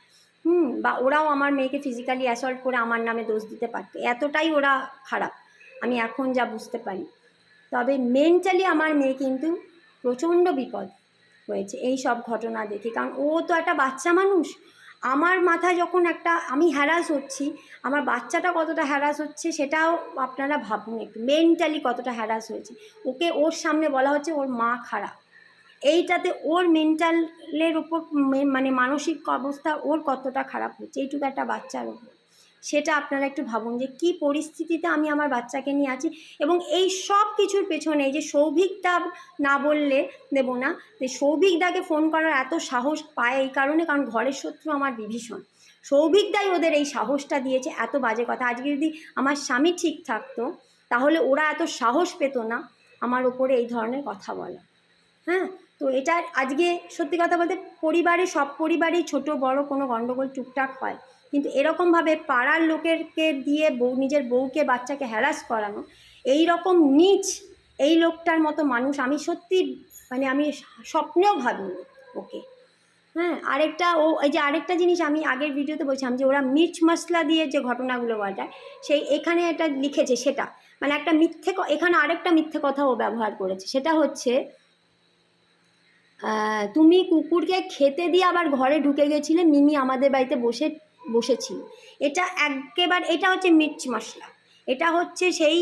[SPEAKER 2] বা ওরাও আমার মেয়েকে ফিজিক্যালি অ্যাসল্ট করে আমার নামে দোষ দিতে পারতো, এতটাই ওরা খারাপ আমি এখন যা বুঝতে পারি। তবে মেন্টালি আমার মেয়ে কিন্তু প্রচণ্ড বিপদ হয়েছে এই সব ঘটনা দেখে। কারণ ও তো একটা বাচ্চা মানুষ, আমার মাথায় যখন একটা আমি হ্যারাস হচ্ছি, আমার বাচ্চাটা কতটা হ্যারাস হচ্ছে সেটাও আপনারা ভাবুন একটু, মেন্টালি কতটা হ্যারাস হয়েছে। ওকে ওর সামনে বলা হচ্ছে ওর মা খারাপ, এইটাতে ওর মেন্টালের উপর মানে মানসিক অবস্থা ওর কতটা খারাপ হচ্ছে এইটুকু একটা বাচ্চার উপর, সেটা আপনারা একটু ভাবুন যে কী পরিস্থিতিতে আমি আমার বাচ্চাকে নিয়ে আছি। এবং এই সব কিছুর পেছনে এই যে সৌভিকদা না বললে দেব না, যে সৌভিকদাকে ফোন করার এত সাহস পায় এই কারণে, কারণ ঘরের শত্রু আমার বিভীষণ, সৌভিকদাই ওদের এই সাহসটা দিয়েছে এত বাজে কথা। আজকে যদি আমার স্বামী ঠিক থাকতো তাহলে ওরা এত সাহস পেত না আমার ওপরে এই ধরনের কথা বলা। হ্যাঁ, তো এটা আজকে সত্যি কথা বলতে পরিবারে সব পরিবারেই ছোট বড় কোনো গণ্ডগোল টুকটাক হয়, কিন্তু এরকমভাবে পাড়ার লোকেরকে দিয়ে নিজের বউকে বাচ্চাকে হ্যারাস করানো, এই রকম নীচ এই লোকটার মতো মানুষ আমি সত্যি মানে আমি স্বপ্নেও ভাবিনি ওকে। হ্যাঁ, আরেকটা এই যে আরেকটা জিনিস আমি আগের ভিডিওতে বলছিলাম যে ওরা মির্চ মশলা দিয়ে যে ঘটনাগুলো ঘটায়, সেই এখানে এটা লিখেছে সেটা মানে একটা মিথ্যে, এখানে আরেকটা মিথ্যে কথা ও ব্যবহার করেছে, সেটা হচ্ছে তুমি কুকুরকে খেতে দিয়ে আবার ঘরে ঢুকে গেছিলে, মিমি আমাদের বাড়িতে বসেছিল। এটা একেবারে এটা হচ্ছে মির্চ মশলা, এটা হচ্ছে সেই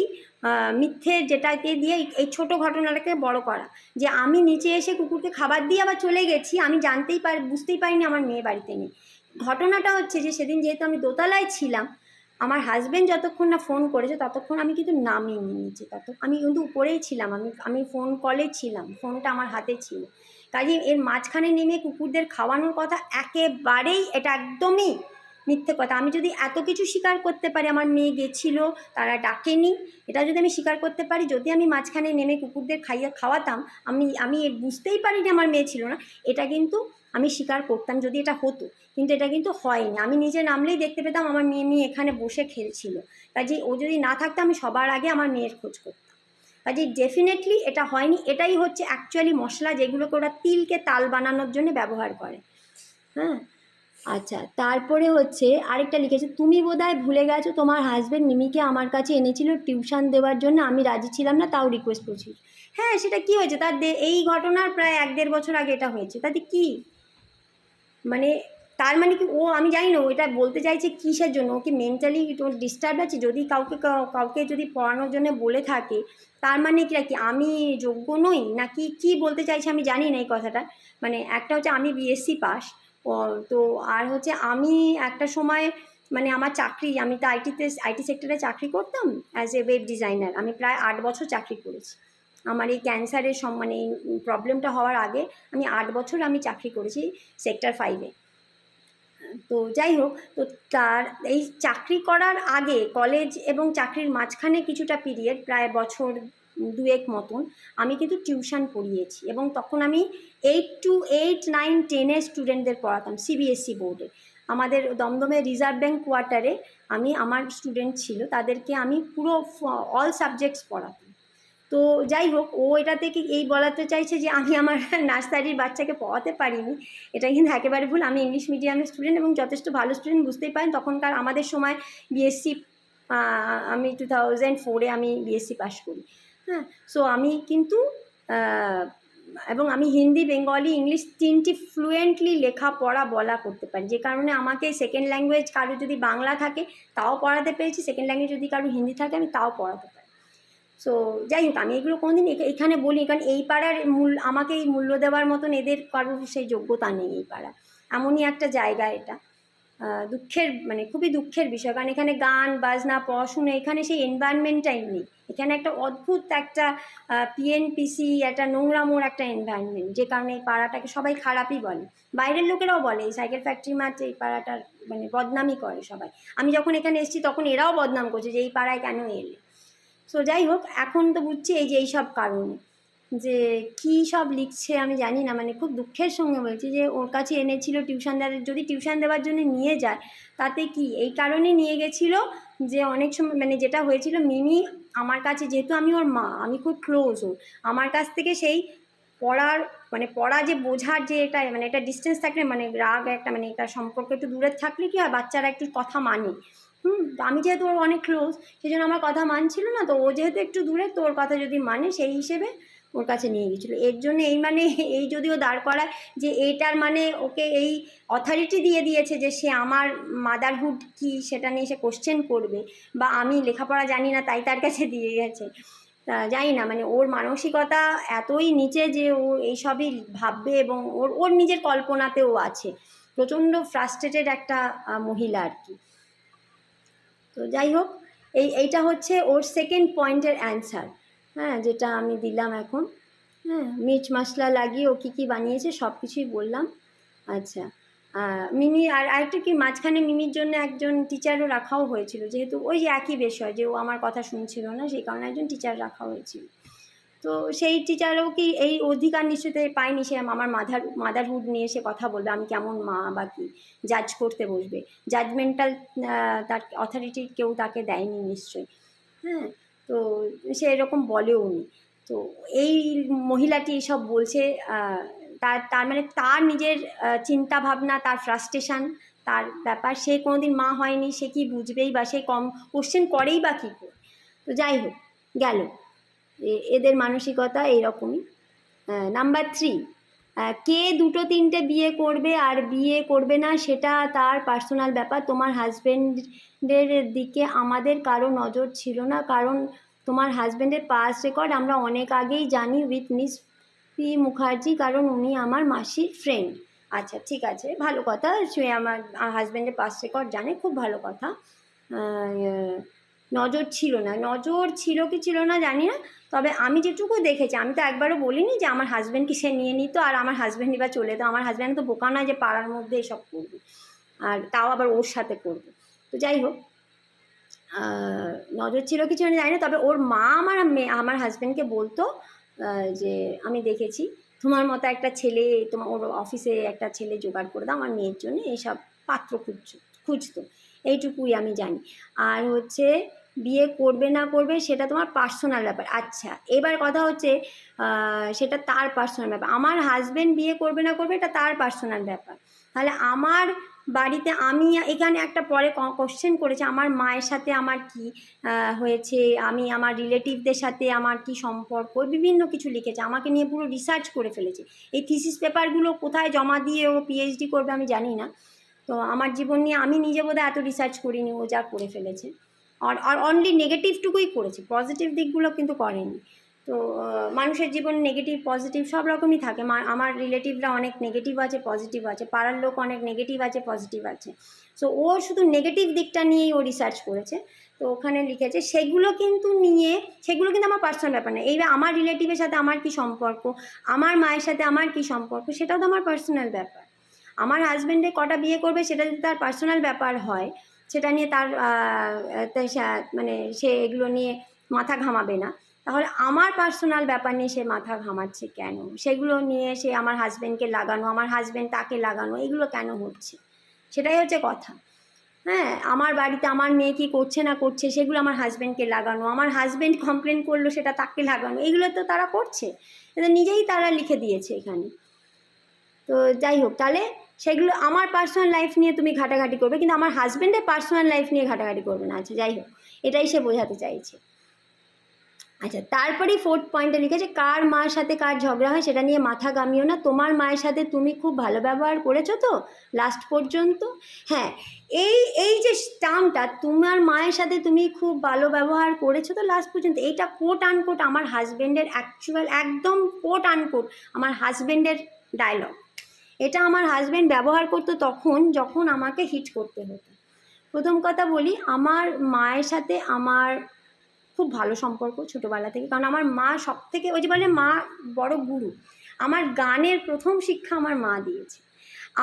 [SPEAKER 2] মিথ্যে যেটাকে দিয়ে এই ছোটো ঘটনাটাকে বড় করা, যে আমি নিচে এসে কুকুরকে খাবার দিয়ে আবার চলে গেছি, আমি বুঝতেই পারিনি আমার মেয়ে বাড়িতে নেই। ঘটনাটা হচ্ছে যে সেদিন যেহেতু আমি দোতলায় ছিলাম, আমার হাজব্যান্ড যতক্ষণ না ফোন করেছে ততক্ষণ আমি কিন্তু নামিনি নিচে, আমি কিন্তু উপরেই ছিলাম, আমি ফোন কলে ছিলাম, ফোনটা আমার হাতে ছিল। কাজে এর মাঝখানে নেমে কুকুরদের খাওয়ানোর কথা একেবারেই, এটা একদমই মিথ্যে কথা। আমি যদি এত কিছু স্বীকার করতে পারি, আমার মেয়ে গেছিলো, তারা ডাকেনি, এটা যদি আমি স্বীকার করতে পারি, যদি আমি মাঝখানে নেমে কুকুরদের খাওয়াতাম, আমি বুঝতেই পারিনি আমার মেয়ে ছিল না, এটা কিন্তু আমি স্বীকার করতাম যদি এটা হতো। কিন্তু এটা কিন্তু হয়নি। আমি নিজে নামলেই দেখতে পেতাম আমার মেয়ে এখানে বসে খেলছিল। কাজেই ও যদি না থাকতো আমি সবার আগে আমার মেয়ের খোঁজ করতাম। কাজেই ডেফিনেটলি এটা হয়নি। এটাই হচ্ছে অ্যাকচুয়ালি মশলা যেগুলোকে ওরা তিলকে তাল বানানোর জন্য ব্যবহার করে। হ্যাঁ, আচ্ছা, তারপরে হচ্ছে আরেকটা লিখেছে, তুমি বোধহয় ভুলে গেছো তোমার হাজব্যান্ড মিমিকে আমার কাছে এনেছিল টিউশন দেওয়ার জন্য, আমি রাজি ছিলাম না, তাও রিকোয়েস্ট করছি। হ্যাঁ, সেটা কি হয়েছে? এই ঘটনার প্রায় 1-1.5 বছর আগে এটা হয়েছে। তাতে কি মানে, তার মানে কি ও, আমি জানি না ও এটা বলতে চাইছে কিসের জন্য, ও কি মেন্টালি ওর ডিস্টার্ব আছে? যদি কাউকে যদি পড়ানোর জন্য বলে থাকে, তার মানে কি আমি যোগ্য নই, নাকি কি বলতে চাইছে আমি জানি না এই কথাটা। মানে একটা হচ্ছে আমি বিএসসি পাস, তো আর হচ্ছে আমি একটা সময় মানে আমার চাকরি, আমি তো আইটি সেক্টরে চাকরি করতাম অ্যাজ এ ওয়েব ডিজাইনার। আমি প্রায় 8 বছর চাকরি করেছি। আমার এই ক্যান্সারের মানে এই প্রবলেমটা হওয়ার আগে আমি 8 বছর আমি চাকরি করেছি সেক্টর 5-এ। তো যাই হোক, তো তার এই চাকরি করার আগে কলেজ এবং চাকরির মাঝখানে কিছুটা পিরিয়ড, প্রায় বছর 2-1 মতন আমি কিন্তু টিউশন পড়িয়েছি। এবং তখন আমি 8 to 8, 9, 10-এর স্টুডেন্টদের পড়াতাম সিবিএসসি বোর্ডে। আমাদের দমদমে রিজার্ভ ব্যাঙ্ক কোয়ার্টারে আমার স্টুডেন্ট ছিল, তাদেরকে আমি পুরো অল সাবজেক্টস পড়াতাম। তো যাই হোক, ও এটা থেকে এই বলাতে চাইছে যে আমি আমার নার্সারির বাচ্চাকে পড়াতে পারিনি, এটা কিন্তু একেবারে ভুল। আমি ইংলিশ মিডিয়ামের স্টুডেন্ট এবং যথেষ্ট ভালো স্টুডেন্ট, বুঝতেই পারেন তখনকার আমাদের সময় বিএসসি, আমি 2004-এ আমি বিএসসি পাস করি। হ্যাঁ, সো আমি কিন্তু এবং আমি হিন্দি, বেঙ্গলি, ইংলিশ 3টি ফ্লুয়েন্টলি লেখা পড়া বলা করতে পারি, যে কারণে আমাকে সেকেন্ড ল্যাঙ্গুয়েজ কারো যদি বাংলা থাকে তাও পড়াতে পেরেছি, সেকেন্ড ল্যাঙ্গুয়েজ যদি কারো হিন্দি থাকে আমি তাও পড়াতে পারি। সো যাই হোক, আমি এগুলো কোনোদিন এখানে বলি, কারণ এই পাড়ার আমাকে এই মূল্য দেওয়ার মতন এদের কারোর সেই যোগ্যতা নেই। এই পাড়া এমনই একটা জায়গা, এটা দুঃখের, মানে খুবই দুঃখের বিষয়। কারণ এখানে গান বাজনা পড়াশুনো, এখানে সেই এনভায়রনমেন্টটাই নেই। এখানে একটা অদ্ভুত একটা পিএনপিসি, একটা নোংরামোর একটা এনভায়রনমেন্ট, যে কারণে এই পাড়াটাকে সবাই খারাপই বলে। বাইরের লোকেরাও বলে এই সাইকেল ফ্যাক্টরি মাঠে এই পাড়াটার মানে বদনামই করে সবাই। আমি যখন এখানে এসেছি তখন এরাও বদনাম করছে যে এই পাড়ায় কেন এলে। সো যাই হোক, এখন তো বুঝছি এই যে এইসব কারণে, যে কী সব লিখছে আমি জানি না। মানে খুব দুঃখের সঙ্গে বলছি যে ওর কাছে এনেছিল টিউশন দেওয়ার, যদি টিউশন দেওয়ার জন্য নিয়ে যায় তাতে কি, এই কারণে নিয়ে গেছিলো যে অনেক সময় মানে যেটা হয়েছিল, মিমি আমার কাছে, যেহেতু আমি ওর মা, আমি খুব ক্লোজ ওর, আমার কাছ থেকে সেই পড়া যে বোঝার যে এটা, মানে একটা ডিস্টেন্স থাকলে, মানে রাগ একটা, মানে এটা সম্পর্ক একটু দূরে থাকলে কি হয়, বাচ্চারা একটু কথা মানে। আমি যেহেতু ওর অনেক ক্লোজ, সেই জন্য আমার কথা মানছিল না, তো ও যেহেতু একটু দূরে, তো ওর কথা যদি মানে সেই হিসেবে ওর কাছে নিয়ে গেছিলো। এর জন্য এই যদিও দাঁড় করায় যে এইটার মানে ওকে এই অথরিটি দিয়ে দিয়েছে যে সে আমার মাদারহুড কি সেটা নিয়ে সে কোশ্চেন করবে, বা আমি লেখাপড়া জানি না তাই তার কাছে দিয়ে গেছে। তা জানি না, মানে ওর মানসিকতা এতই নিচে যে ও এইসবই ভাববে, এবং ওর নিজের কল্পনাতেও আছে। প্রচণ্ড ফ্রাস্ট্রেটেড একটা মহিলা আর কি। তো যাই হোক, এইটা হচ্ছে ওর সেকেন্ড পয়েন্টের অ্যান্সার। হ্যাঁ, যেটা আমি দিলাম এখন। হ্যাঁ, মির্চ মশলা লাগিয়ে ও কী কী বানিয়েছে সব কিছুই বললাম। আচ্ছা, মিমি আর আরেকটা কি, মাঝখানে মিমির জন্য একজন টিচারও রাখাও হয়েছিল, যেহেতু ওই যে একই বিষয় যে ও আমার কথা শুনছিল না, সেই কারণে একজন টিচার রাখা হয়েছিল। তো সেই টিচারও কি এই অধিকার নিশ্চয়ই পায়নি, সে আমার মাদারহুড নিয়ে সে কথা বলবে, আমি কেমন মা বা কি জাজ করতে বসবে, জাজমেন্টাল তার অথরিটি কেউ তাকে দেয়নি নিশ্চয়ই। হ্যাঁ, তো সে এরকম বলেও নি। তো এই মহিলাটি এসব বলছে, তার মানে তার নিজের চিন্তা ভাবনা, তার ফ্রাস্ট্রেশন, তার ব্যাপার, সে কোনোদিন মা হয়নি, সে কি বুঝবেই, বা সে কম কোশ্চেন করেই বা কী করে। তো যাই হোক, গেল এদের মানসিকতা এইরকমই। নাম্বার 3, কে 2-3টে বিয়ে করবে আর বিয়ে করবে না সেটা তার পার্সোনাল ব্যাপার। তোমার হাজব্যান্ডের দিকে আমাদের কারো নজর ছিল না, কারণ তোমার হাজব্যান্ডের পাস্ট রেকর্ড আমরা অনেক আগেই জানি উইথ মিস পি মুখার্জি, কারণ উনি আমার মাসির ফ্রেন্ড। আচ্ছা, ঠিক আছে, ভালো কথা, সে আমার হাজব্যান্ডের পাস্ট রেকর্ড জানে, খুব ভালো কথা। নজর ছিল না, নজর ছিল কি ছিল না জানি না, তবে আমি যেটুকু দেখেছি, আমি তো একবারও বলিনি যে আমার হাজব্যান্ডকে সে নিয়ে নিত আর আমার হাজব্যান্ডই বা চলে যেত। আমার হাজব্যান্ড তো বোকা নয় যে পাড়ার মধ্যে এসব করবে। আর তাও আবার ওর সাথে করবো। তো যাই হোক, নজর ছিল কিছু আমি জানি না, তবে ওর মা আমার হাজব্যান্ডকে বলতো যে আমি দেখেছি তোমার মতো একটা ছেলে, তোমার ওর অফিসে একটা ছেলে জোগাড় করে দাও আমার মেয়ের জন্য, এইসব পাত্র খুঁজতো, এইটুকুই আমি জানি। আর হচ্ছে বিয়ে করবে না করবে সেটা তোমার পার্সোনাল ব্যাপার। আচ্ছা, এবার কথা হচ্ছে সেটা তার পার্সোনাল ব্যাপার। আমার হাজব্যান্ড বিয়ে করবে না করবে এটা তার পার্সোনাল ব্যাপার। তাহলে আমার বাড়িতে আমি এখানে একটা পরে কোশ্চেন করেছে আমার মায়ের সাথে আমার কি হয়েছে, আমি আমার রিলেটিভদের সাথে আমার কি সম্পর্ক, বিভিন্ন কিছু লিখেছে, আমাকে নিয়ে পুরো রিসার্চ করে ফেলেছে। এই থিসিস পেপারগুলো কোথায় জমা দিয়ে ও পিএইচডি করবে আমি জানি না। তো আমার জীবন নিয়ে আমি নিজে বোধহয় এত রিসার্চ করিনি, ও যা করে ফেলেছে। আর অনলি নেগেটিভটুকুই করেছে, পজিটিভ দিকগুলো কিন্তু করেনি। তো মানুষের জীবন নেগেটিভ পজিটিভ সব রকমই থাকে। আমার রিলেটিভরা অনেক নেগেটিভ আছে, পজিটিভ আছে, পাড়ার লোক অনেক নেগেটিভ আছে, পজিটিভ আছে। সো ও শুধু নেগেটিভ দিকটা নিয়েই ও রিসার্চ করেছে। তো ওখানে লিখেছে সেগুলো কিন্তু আমার পার্সোনাল ব্যাপার না। এইবার আমার রিলেটিভের সাথে আমার কি সম্পর্ক, আমার মায়ের সাথে আমার কি সম্পর্ক, সেটাও তো আমার পার্সোনাল ব্যাপার। আমার হাজব্যান্ডে কটা বিয়ে করবে সেটা যদি তার পার্সোনাল ব্যাপার হয়, সেটা নিয়ে তার মানে সে এগুলো নিয়ে মাথা ঘামাবে না, তাহলে আমার পার্সোনাল ব্যাপার নিয়ে সে মাথা ঘামাচ্ছে কেন? সেগুলো নিয়ে সে আমার হাজব্যান্ডকে লাগানো, আমার হাজব্যান্ড তাকে লাগানো, এগুলো কেন হচ্ছে? সেটাই হচ্ছে কথা। হ্যাঁ, আমার বাড়িতে আমার মেয়ে কী করছে না করছে সেগুলো আমার হাজব্যান্ডকে লাগানো, আমার হাজব্যান্ড কমপ্লেন করলো সেটা তাকে লাগানো, এগুলো তো তারা করছে, এটা নিজেই তারা লিখে দিয়েছে এখানে। তো যাই হোক, তাহলে সেগুলো আমার পার্সোনাল লাইফ নিয়ে তুমি ঘাটাঘাটি করবে, কিন্তু আমার হাজব্যান্ডের পার্সোনাল লাইফ নিয়ে ঘাটাঘাটি করবে না। আচ্ছা যাই হোক, এটাই সে বোঝাতে চাইছে। আচ্ছা, তারপরেই 4th পয়েন্টে লিখেছে কার মার সাথে কার ঝগড়া হয় সেটা নিয়ে মাথা ঘামিও না, তোমার মায়ের সাথে তুমি খুব ভালো ব্যবহার করেছো তো লাস্ট পর্যন্ত। হ্যাঁ, এই যে টার্মটা, তোমার মায়ের সাথে তুমি খুব ভালো ব্যবহার করেছো তো লাস্ট পর্যন্ত, এইটা কোট আনকোট আমার হাজব্যান্ডের অ্যাকচুয়াল, একদম কোট আনকোট আমার হাজব্যান্ডের ডায়লগ। এটা আমার হাজব্যান্ড ব্যবহার করতো তখন যখন আমাকে হিট করতে হতো। প্রথম কথা বলি, আমার মায়ের সাথে আমার খুব ভালো সম্পর্ক ছোটোবেলা থেকে, কারণ আমার মা সব থেকে, ওই যে বলে মা বড় গুরু, আমার গানের প্রথম শিক্ষা আমার মা দিয়েছে।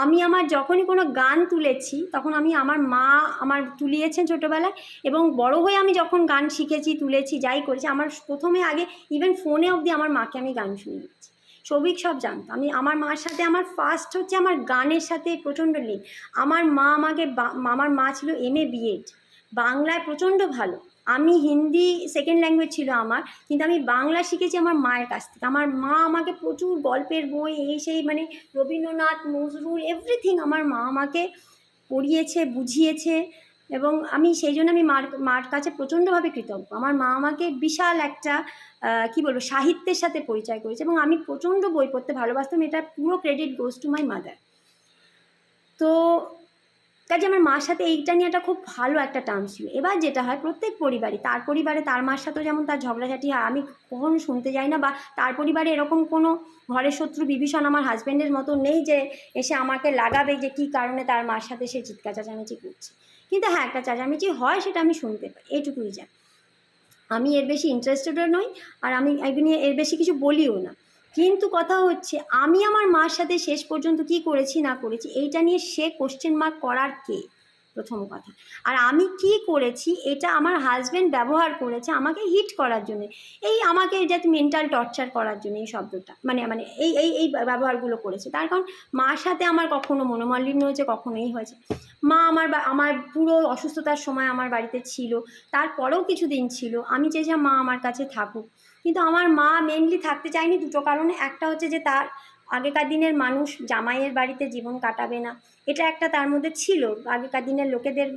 [SPEAKER 2] আমি আমার যখনই কোনো গান তুলেছি তখন আমার মা আমার তুলিয়েছেন ছোটোবেলায়, এবং বড় হয়ে আমি যখন গান শিখেছি, তুলেছি, যাই করেছি, আমার প্রথমে আগে ইভেন ফোনে অবধি আমার মাকে আমি গান শুনিয়েছি। সবিক সব জানতো। আমার মার সাথে আমার ফার্স্ট হচ্ছে আমার গানের সাথে প্রচণ্ড লিঙ্ক। আমার মা আমাকে, আমার মা ছিল MA BEd, বাংলায় প্রচণ্ড ভালো। আমি হিন্দি সেকেন্ড ল্যাঙ্গুয়েজ ছিল আমার, কিন্তু আমি বাংলা শিখেছি আমার মায়ের কাছ থেকে। আমার মা আমাকে প্রচুর গল্পের বই, এই সেই, মানে রবীন্দ্রনাথ, নজরুল, এভরিথিং আমার মা আমাকে পড়িয়েছে, বুঝিয়েছে, এবং আমি সেই জন্য আমি মার কাছে প্রচণ্ডভাবে কৃতজ্ঞ। আমার মা আমাকে বিশাল একটা কী বলবো সাহিত্যের সাথে পরিচয় করেছে, এবং আমি প্রচণ্ড বই পড়তে ভালোবাসতাম। এটা পুরো credit goes to my mother. তো কাজে আমার মার সাথে এইটা নিয়ে একটা খুব ভালো একটা টার্ম ছিল। এবার যেটা হয়, প্রত্যেক পরিবারে, তার পরিবারে তার মার সাথেও যেমন তার ঝগড়াঝাটি হয়, আমি কখনো শুনতে যাই না, বা তার পরিবারে এরকম কোনো ঘরের শত্রু বিভীষণ আমার হাজব্যান্ডের মতো নেই যে এসে আমাকে লাগাবে যে কী কারণে তার মার সাথে সে চিৎকার চেঁচামেচি করছে। কিন্তু হ্যাঁ, একটা চেঁচামেচি হয়, সেটা আমি শুনতে পাই, এইটুকুই যা। আমি এর বেশি ইন্টারেস্টেডও নই, আর আমি নিয়ে এর বেশি কিছু বলিও না। কিন্তু কথা হচ্ছে, আমি আমার মার সাথে শেষ পর্যন্ত কী করেছি না করেছি এইটা নিয়ে সে কোশ্চেন মার্ক করার কে, প্রথম কথা। আর আমি কি করেছি, এটা আমার হাজব্যান্ড ব্যবহার করেছে আমাকে হিট করার জন্যে, এই আমাকে যাতে মেন্টাল টর্চার করার জন্য, এই শব্দটা মানে এই ব্যবহারগুলো করেছে। তার কারণ মার সাথে আমার কখনো মনোমালিন্য হয়েছে, কখনো এই হয়েছে। মা আমার পুরো অসুস্থতার সময় আমার বাড়িতে ছিল, তারপরেও কিছুদিন ছিল, আমি চেয়েছিলাম মা আমার কাছে থাকুক, কিন্তু আমার মা মেনলি থাকতে চায়নি দুটো কারণে। একটা হচ্ছে যে তার আগেকার দিনের মানুষ জামাইয়ের বাড়িতে জীবন কাটাবে না, এটা একটা তার মধ্যে ছিল। আগেকার দিনের লোকেদের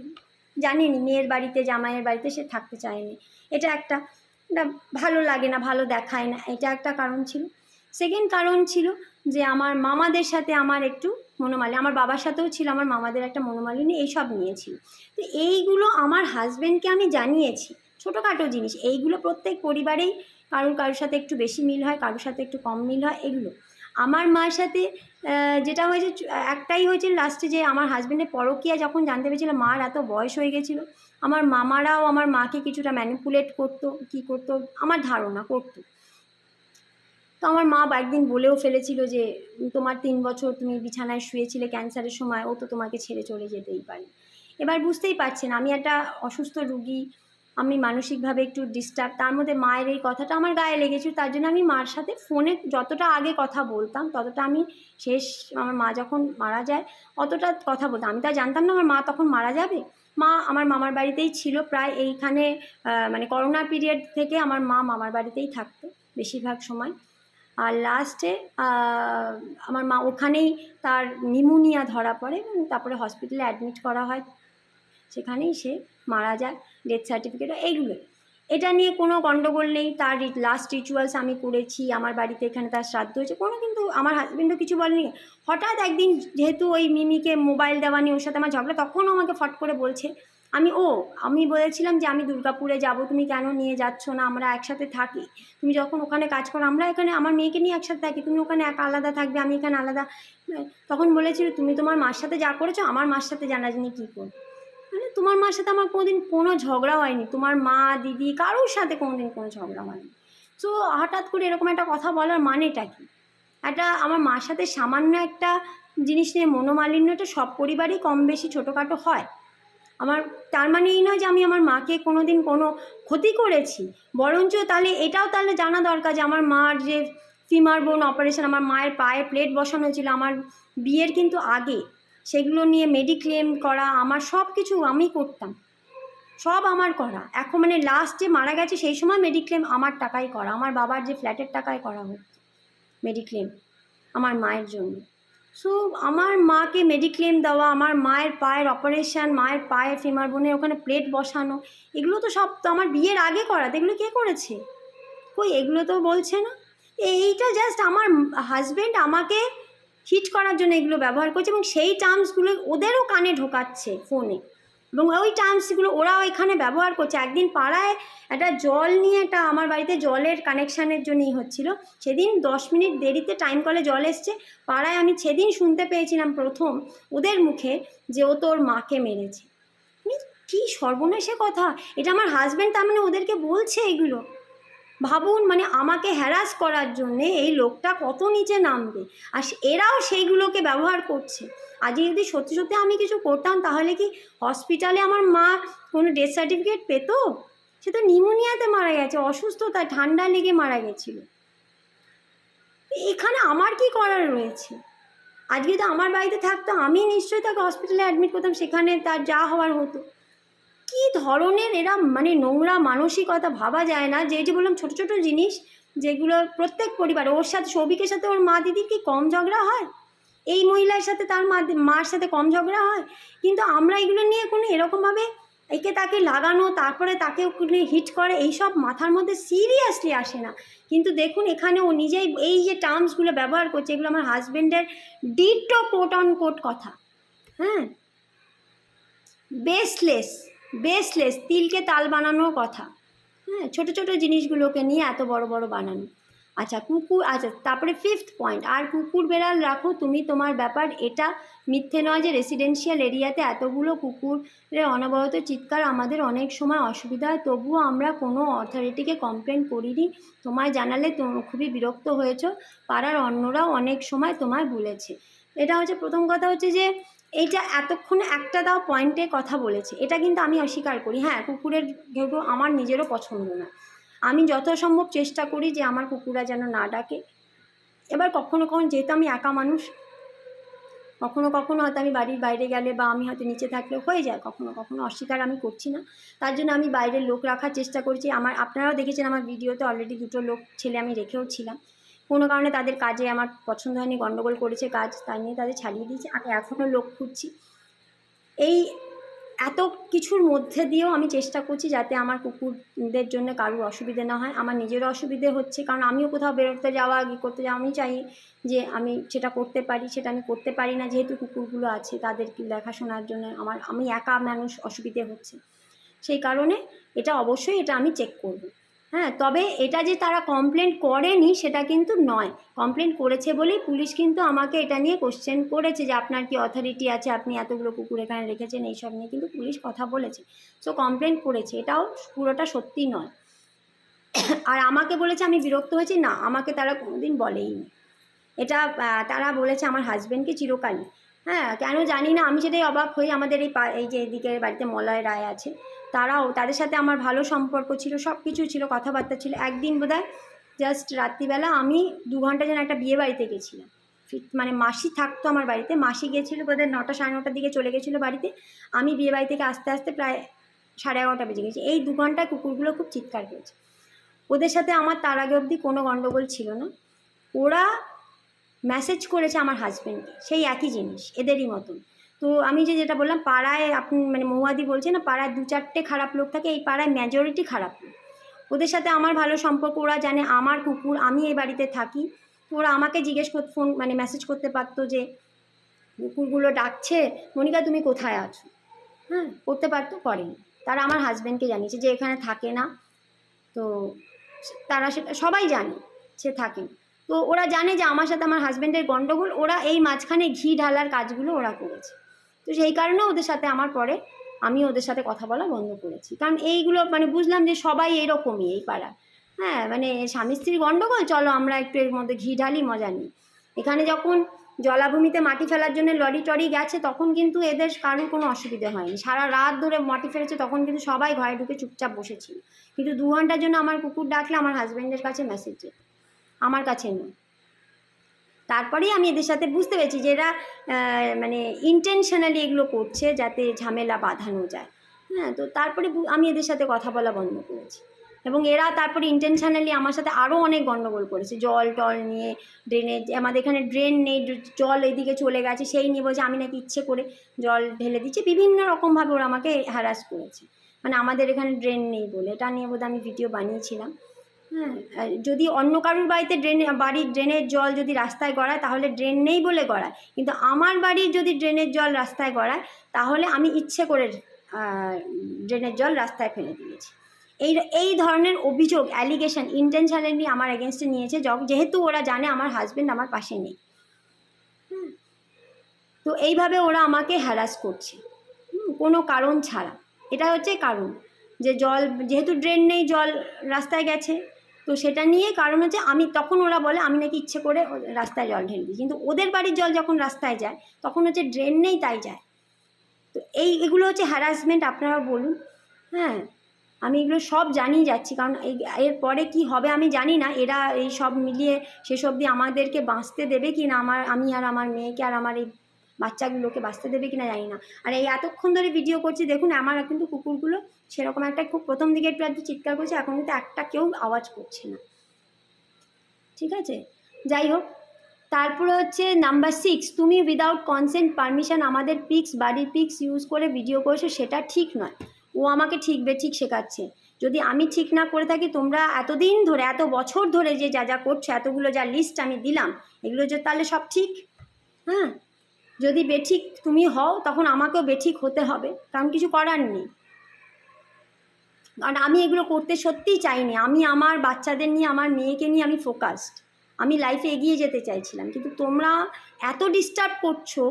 [SPEAKER 2] জানেনি, মেয়ের বাড়িতে জামাইয়ের বাড়িতে সে থাকতে চায়নি, এটা একটা ভালো লাগে না, ভালো দেখায় না, এটা একটা কারণ ছিল। সেকেন্ড কারণ ছিল যে আমার মামাদের সাথে আমার একটু মনোমালিন্য, আমার বাবার সাথেও ছিল আমার মামাদের একটা মনোমালিন্য, এইসব নিয়েছিল। তো এইগুলো আমার হাজব্যান্ডকে আমি জানিয়েছি, ছোটোখাটো জিনিস এইগুলো প্রত্যেক পরিবারেই কারোর সাথে একটু বেশি মিল হয়, কারোর সাথে একটু কম মিল হয়। এগুলো আমার মার সাথে যেটা হয়েছে, একটাই হয়েছে লাস্টে, যে আমার হাজব্যান্ডের পরকীয়া যখন জানতে পেরেছিল, মার এত বয়স হয়ে গেছিলো, আমার মামারাও আমার মাকে কিছুটা ম্যানিপুলেট করতো, কী করতো আমার ধারণা করতো। তো আমার মা একদিন বলেও ফেলেছিল যে তোমার 3 বছর তুমি বিছানায় শুয়েছিলে ক্যান্সারের সময়, ও তো তোমাকে ছেড়ে চলে যেতেই পারে। এবার বুঝতেই পারছেন আমি একটা অসুস্থ রুগী, আমি মানসিকভাবে একটু ডিস্টার্ব, তার মধ্যে মায়ের এই কথাটা আমার গায়ে লেগেছিল। তার জন্য আমি মার সাথে ফোনে যতটা আগে কথা বলতাম ততটা আমি শেষ, আমার মা যখন মারা যায় অতটা কথা বলতাম। আমি তা জানতাম না আমার মা তখন মারা যাবে। মা আমার মামার বাড়িতেই ছিল প্রায় এইখানে, মানে করোনা পিরিয়ড থেকে আমার মা মামার বাড়িতেই থাকতো বেশিরভাগ সময়। আর লাস্টে আমার মা ওখানেই তার নিউমোনিয়া ধরা পড়ে এবং তারপরে হসপিটালে অ্যাডমিট করা হয়, সেখানেই সে মারা যায়। ডেথ সার্টিফিকেট এইগুলো, এটা নিয়ে কোনো গণ্ডগোল নেই। তার লাস্ট রিচুয়ালস আমি করেছি, আমার বাড়িতে এখানে তার শ্রাদ্ধ হয়েছে, কোনো কিন্তু আমার হাজব্যান্ডও কিছু বলেনি। হঠাৎ একদিন যেহেতু ওই মিমিকে মোবাইল দেওয়া নিয়ে ওর সাথে আমার ঝগড়া, তখনও আমাকে ফট করে বলছে, আমি বলেছিলাম যে আমি দুর্গাপুরে যাব, তুমি কেন নিয়ে যাচ্ছ না, আমরা একসাথে থাকি, তুমি যখন ওখানে কাজ করো আমরা এখানে আমার মেয়েকে নিয়ে একসাথে থাকি, তুমি ওখানে একা আলাদা থাকবে আমি এখানে আলাদা। তখন বলেছিল তুমি তোমার মার সাথে যা করেছো আমার মার সাথে জানাজানি কী করো, মানে তোমার মার সাথে আমার কোনোদিন কোনো ঝগড়া হয়নি, তোমার মা দিদি কারোর সাথে কোনোদিন কোনো ঝগড়া হয়নি। তো হঠাৎ করে এরকম একটা কথা বলার মানেটা কি? একটা আমার মার সাথে সামান্য একটা জিনিস নিয়ে মনোমালিন্য, এটা সব পরিবারেই কম বেশি ছোটোখাটো হয়। আমার তার মানে এই নয় যে আমি আমার মাকে কোনো দিন কোনো ক্ষতি করেছি, বরঞ্চ তাহলে এটাও তাহলে জানা দরকার যে আমার মার যে ফিমার বোন অপারেশন, আমার মায়ের পায়ে প্লেট বসানো ছিল আমার বিয়ের কিন্তু আগে, সেগুলো নিয়ে মেডিক্লেম করা, আমার সব কিছু আমি করতাম, সব আমার করা। এখন মানে লাস্ট যে মারা গেছে সেই সময় মেডিক্লেম আমার টাকায় করা, আমার বাবার যে ফ্ল্যাটের টাকায় করা হতো মেডিক্লেম আমার মায়ের জন্য। সো আমার মাকে মেডিক্লেম দেওয়া, আমার মায়ের পায়ের অপারেশান, মায়ের পায়ে ফিমার বোনের ওখানে প্লেট বসানো, এগুলো তো সব তো আমার বিয়ের আগে করা, এগুলো কে করেছে? কই এগুলো তো বলছে না। এইটা জাস্ট আমার হাজব্যান্ড আমাকে হিট করার জন্য এগুলো ব্যবহার করছে এবং সেই টার্মসগুলো ওদেরও কানে ঢোকাচ্ছে ফোনে, এবং ওই টার্মসগুলো ওরাও এখানে ব্যবহার করছে। একদিন পাড়ায় একটা জল নিয়ে, একটা আমার বাড়িতে জলের কানেকশানের জন্যই হচ্ছিল, সেদিন 10 মিনিট দেরিতে টাইম কলে জল এসছে, পাড়ায় আমি সেদিন শুনতে পেয়েছিলাম প্রথম ওদের মুখে যে ও তোর মাকে মেরেছে। কী সর্বনাশে কথা, এটা আমার হাজব্যান্ড তার মানে ওদেরকে বলছে এগুলো। ভাবুন, মানে আমাকে হ্যারাস করার জন্যে এই লোকটা কত নিচে নামবে, আর এরাও সেইগুলোকে ব্যবহার করছে। আজকে যদি সত্যি সত্যি আমি কিছু করতাম তাহলে কি হসপিটালে আমার মা কোনো ডেথ সার্টিফিকেট পেতো? সে তো নিউমোনিয়াতে মারা গেছে, অসুস্থতা, ঠান্ডা লেগে মারা গেছিল। এখানে আমার কি করার রয়েছে? আজকে তো আমার বাড়িতে থাকতো, আমি নিশ্চয়ই তাকে হসপিটালে অ্যাডমিট করতাম, সেখানে তার যা হওয়ার হতো। কী ধরনের এরা মানে নোংরা মানসিকতা, ভাবা যায় না। যে এই যে বললাম ছোটো ছোটো জিনিস যেগুলো প্রত্যেক পরিবারে, ওর সাথে সৌভিকের সাথে ওর মা দিদির কি কম ঝগড়া হয়? এই মহিলার সাথে তার মার সাথে কম ঝগড়া হয়? কিন্তু আমরা এগুলো নিয়ে কোনো এরকমভাবে একে তাকে লাগানো, তারপরে তাকে হিট করে, এইসব মাথার মধ্যে সিরিয়াসলি আসে না। কিন্তু দেখুন এখানে ও নিজেই এই যে টার্মসগুলো ব্যবহার করছে, এগুলো আমার হাজব্যান্ডের ডিটো কোট অন কোট কথা। হ্যাঁ, বেসলেস তিলকে তাল বানানোর কথা। হ্যাঁ, ছোটো ছোটো জিনিসগুলোকে নিয়ে এত বড় বড় বানানো। আচ্ছা কুকুর, আচ্ছা তারপরে 5th পয়েন্ট, আর কুকুর বেড়াল রাখো তুমি তোমার ব্যাপার। এটা মিথ্যে নয় যে রেসিডেন্সিয়াল এরিয়াতে এতগুলো কুকুরের অনবরত চিৎকার আমাদের অনেক সময় অসুবিধা হয়, তবুও আমরা কোনো অথরিটিকে কমপ্লেন করিনি। তোমায় জানালে তুমি খুবই বিরক্ত হয়েছো, পাড়ার অন্যরাও অনেক সময় তোমায় বলেছে। এটা হচ্ছে প্রথম কথা, হচ্ছে যে এইটা এতক্ষণ একটা দাও পয়েন্টে কথা বলেছে, এটা কিন্তু আমি অস্বীকার করি। হ্যাঁ, কুকুরের যেহেতু আমার নিজেরও পছন্দ না, আমি যথাসম্ভব চেষ্টা করি যে আমার কুকুরা যেন না ডাকে। এবার কখনো কখনো যেহেতু আমি একা মানুষ, কখনো কখনো হয়তো আমি বাড়ির বাইরে গেলে বা আমি হয়তো নিচে থাকলে হয়ে যায়, কখনো কখনো, অস্বীকার আমি করছি না। তার জন্য আমি বাইরের লোক রাখার চেষ্টা করছি। আপনারাও দেখেছেন আমার ভিডিওতে অলরেডি 2টো লোক ছেলে আমি রেখেও ছিলাম। কোনো কারণে তাদের কাজে আমার পছন্দ হয়নি, গণ্ডগোল করেছে কাজ, তাই নিয়ে তাদের ছাড়িয়ে দিয়েছি। আমি এখনও লোক খুঁজছি। এই এত কিছুর মধ্যে দিয়েও আমি চেষ্টা করছি যাতে আমার কুকুরদের জন্য কারোর অসুবিধে না হয়। আমার নিজেরও অসুবিধে হচ্ছে, কারণ আমিও কোথাও বেরোতে যাওয়া করতে যাওয়া আমি চাই যে আমি সেটা করতে পারি, সেটা আমি করতে পারি না যেহেতু কুকুরগুলো আছে, তাদেরকে দেখাশোনার জন্য আমি একা মানুষ, অসুবিধে হচ্ছে। সেই কারণে এটা অবশ্যই এটা আমি চেক করব। হ্যাঁ, তবে এটা যে তারা কমপ্লেন করেনি সেটা কিন্তু নয়, কমপ্লেন করেছে বলেই পুলিশ কিন্তু আমাকে এটা নিয়ে কোশ্চেন করেছে যে আপনার কি অথরিটি আছে, আপনি এতগুলো কুকুর এখানে রেখেছেন, এইসব নিয়ে কিন্তু পুলিশ কথা বলেছে। সো কমপ্লেন করেছে, এটাও পুরোটা সত্যি নয়। আর আমাকে বলেছে আমি বিরক্ত হয়েছি, না আমাকে তারা কোনোদিন বলেই নি। এটা তারা বলেছে আমার হাজব্যান্ডকে চিরকালই। হ্যাঁ, কেন জানি না, আমি সেটাই অবাক হই। আমাদের এই যে এদিকের বাড়িতে মলয় রায় আছে, তাদের সাথে আমার ভালো সম্পর্ক ছিল, সব কিছু ছিল, কথাবার্তা ছিল। একদিন বোধহয় জাস্ট রাত্রিবেলা আমি 2 ঘন্টা যেন একটা বিয়ে বাড়িতে গেছিলাম, মানে মাসি থাকতো আমার বাড়িতে, মাসি গেছিলো বোধহয় 9টা 9:30 দিকে চলে গেছিলো বাড়িতে। আমি বিয়ে বাড়ি থেকে আস্তে আস্তে প্রায় 11:30 বেজে গেছি। এই 2 ঘন্টায় কুকুরগুলো খুব চিৎকার করেছে। ওদের সাথে আমার তার আগে অবধি কোনো গণ্ডগোল ছিল না। ওরা মেসেজ করেছে আমার হাজব্যান্ডকে, সেই একই জিনিস, এদেরই মতন। তো আমি যেটা বললাম, পাড়ায় আপনি মানে মৌয়াদি বলছে না, পাড়ায় 2-4টে খারাপ লোক থাকে, এই পাড়ায় মেজরিটি খারাপ লোক। ওদের সাথে আমার ভালো সম্পর্ক, ওরা জানে আমার কুকুর, আমি এই বাড়িতে থাকি। তো ওরা আমাকে জিজ্ঞেস করতে, ফোন মানে মেসেজ করতে পারতো যে কুকুরগুলো ডাকছে, মনিকা তুমি কোথায় আছো, হ্যাঁ করতে পারতো, করেনি। তারা আমার হাজব্যান্ডকে জানিয়েছে যে এখানে থাকে না। তো তারা সেটা সবাই জানে সে থাকে না। তো ওরা জানে যে আমার সাথে আমার হাজব্যান্ডের গণ্ডগোল, ওরা এই মাঝখানে ঘি ঢালার কাজগুলো ওরা করেছে। তো সেই কারণে ওদের সাথে আমার পরে আমি ওদের সাথে কথা বলা বন্ধ করেছি। কারণ এইগুলো মানে বুঝলাম যে সবাই এরকমই এই পাড়া। হ্যাঁ, মানে স্বামী স্ত্রীর গণ্ডগোল, চলো আমরা একটু এর মধ্যে ঘি ঢালি, মজা নিই। এখানে যখন জলাভূমিতে মাটি ফেলার জন্য লরি টরি গেছে, তখন কিন্তু এদের কারোর কোনো অসুবিধা হয়নি। সারা রাত ধরে মাটি ফেলেছে, তখন কিন্তু সবাই ঘরে ঢুকে চুপচাপ বসেছিল। কিন্তু 2 ঘন্টার জন্য আমার কুকুর ডাকলে আমার হাজব্যান্ডের কাছে মেসেজ যেত, আমার কাছে নয়। তারপরেই আমি এদের সাথে বুঝতে পেরেছি যে এরা মানে ইন্টেনশনালি এগুলো করছে যাতে ঝামেলা বাঁধানো যায়। হ্যাঁ, তো তারপরে আমি এদের সাথে কথা বলা বন্ধ করেছি। এবং এরা তারপরে ইন্টেনশনালি আমার সাথে আরও অনেক গণ্ডগোল করেছে, জল টল নিয়ে, ড্রেনেজ, আমাদের এখানে ড্রেন নেই, জল এদিকে চলে গেছে, সেই নিয়ে বলছে আমি নাকি ইচ্ছে করে জল ঢেলে দিচ্ছি। বিভিন্ন রকমভাবে ওরা আমাকে হ্যারাস করেছে, মানে আমাদের এখানে ড্রেন নেই বলে। এটা নিয়ে বোধহয় আমি ভিডিও বানিয়েছিলাম। হ্যাঁ, যদি অন্য কারোর বাড়িতে বাড়ির ড্রেনের জল যদি রাস্তায় গড়ায়, তাহলে ড্রেন নেই বলে গড়ায়। কিন্তু আমার বাড়ির যদি ড্রেনের জল রাস্তায় গড়ায়, তাহলে আমি ইচ্ছে করে ড্রেনের জল রাস্তায় ফেলে দিয়েছি। এই ধরনের অভিযোগ, অ্যালিগেশন ইন্টেনশনালি আমার এগেনস্টে নিয়েছে, যেহেতু ওরা জানে আমার হাজব্যান্ড আমার পাশে নেই। তো এইভাবে ওরা আমাকে হ্যারাস করছে কোনো কারণ ছাড়া। এটা হচ্ছে কারণ যে জল, যেহেতু ড্রেন নেই, জল রাস্তায় গেছে, তো সেটা নিয়ে কারণ হচ্ছে আমি, তখন ওরা বলে আমি নাকি ইচ্ছে করে রাস্তায় জল ঢেলে দিই। কিন্তু ওদের বাড়ির জল যখন রাস্তায় যায়, তখন হচ্ছে ড্রেন নেই তাই যায়। তো এগুলো হচ্ছে হ্যারাসমেন্ট, আপনারা বলুন। হ্যাঁ, আমি এগুলো সব জানিয়ে যাচ্ছি, কারণ এর পরে কী হবে আমি জানি না। এরা এই সব মিলিয়ে শেষ অবধি আমাদেরকে বাঁচতে দেবে কি না, আমি আর আমার মেয়েকে আর আমার এই বাচ্চাগুলোকে বাঁচতে দেবে কিনা জানি না। আর এই এতক্ষণ ধরে ভিডিও করছি, দেখুন আমার কিন্তু কুকুরগুলো সেরকম একটা, খুব প্রথম দিকে একটু চিৎকার করছে, এখন কিন্তু একটা কেউ আওয়াজ করছে না। ঠিক আছে, যাই হোক। তারপরে হচ্ছে নাম্বার 6, তুমি উইদাউট কনসেন্ট পারমিশন আমাদের পিক্স, বাড়ির পিক্স ইউজ করে ভিডিও করেছো, সেটা ঠিক নয়। ও আমাকে ঠিক বেঠিক শেখাচ্ছে। যদি আমি ঠিক না করে থাকি, তোমরা এতদিন ধরে, এত বছর ধরে যে যা যা করছো, এতগুলো যা লিস্ট আমি দিলাম, এগুলো যে তাহলে সব ঠিক। হ্যাঁ, যদি বেঠিক তুমি হও, তখন আমাকেও বেঠিক হতে হবে, কারণ কিছু করার নেই। কারণ আমি এগুলো করতে সত্যিই চাইনি। আমি আমার বাচ্চাদের নিয়ে, আমার মেয়েকে নিয়ে আমি ফোকাসড। আমি লাইফে এগিয়ে যেতে চাইছিলাম, কিন্তু তোমরা এত ডিস্টার্ব করছো,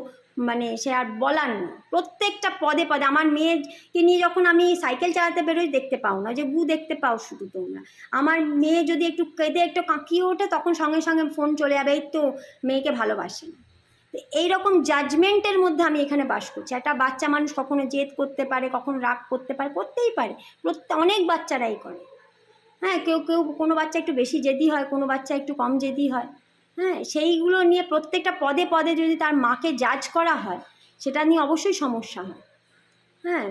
[SPEAKER 2] মানে সে আর বলার না। প্রত্যেকটা পদে পদে আমার মেয়েকে নিয়ে যখন আমি সাইকেল চালাতে বেরোই, দেখতে পাও না, যে গু দেখতে পাও শুধু তোমরা। আমার মেয়ে যদি একটু কেঁদে একটু কাঁকিয়ে ওঠে, তখন সঙ্গে সঙ্গে ফোন চলে যাবে, এই তো মেয়েকে ভালোবাসে না। তো এইরকম জাজমেন্টের মধ্যে আমি এখানে বাস করছি। একটা বাচ্চা মানুষ কখনো জেদ করতে পারে, কখনো রাগ করতে পারে, করতেই পারে, অনেক বাচ্চারাই করে। হ্যাঁ, কেউ কোনো বাচ্চা একটু বেশি জেদি হয়, কোনো বাচ্চা একটু কম জেদি হয়। হ্যাঁ, সেইগুলো নিয়ে প্রত্যেকটা পদে পদে যদি তার মাকে জাজ করা হয়, সেটা নিয়ে অবশ্যই সমস্যা হয়। হ্যাঁ,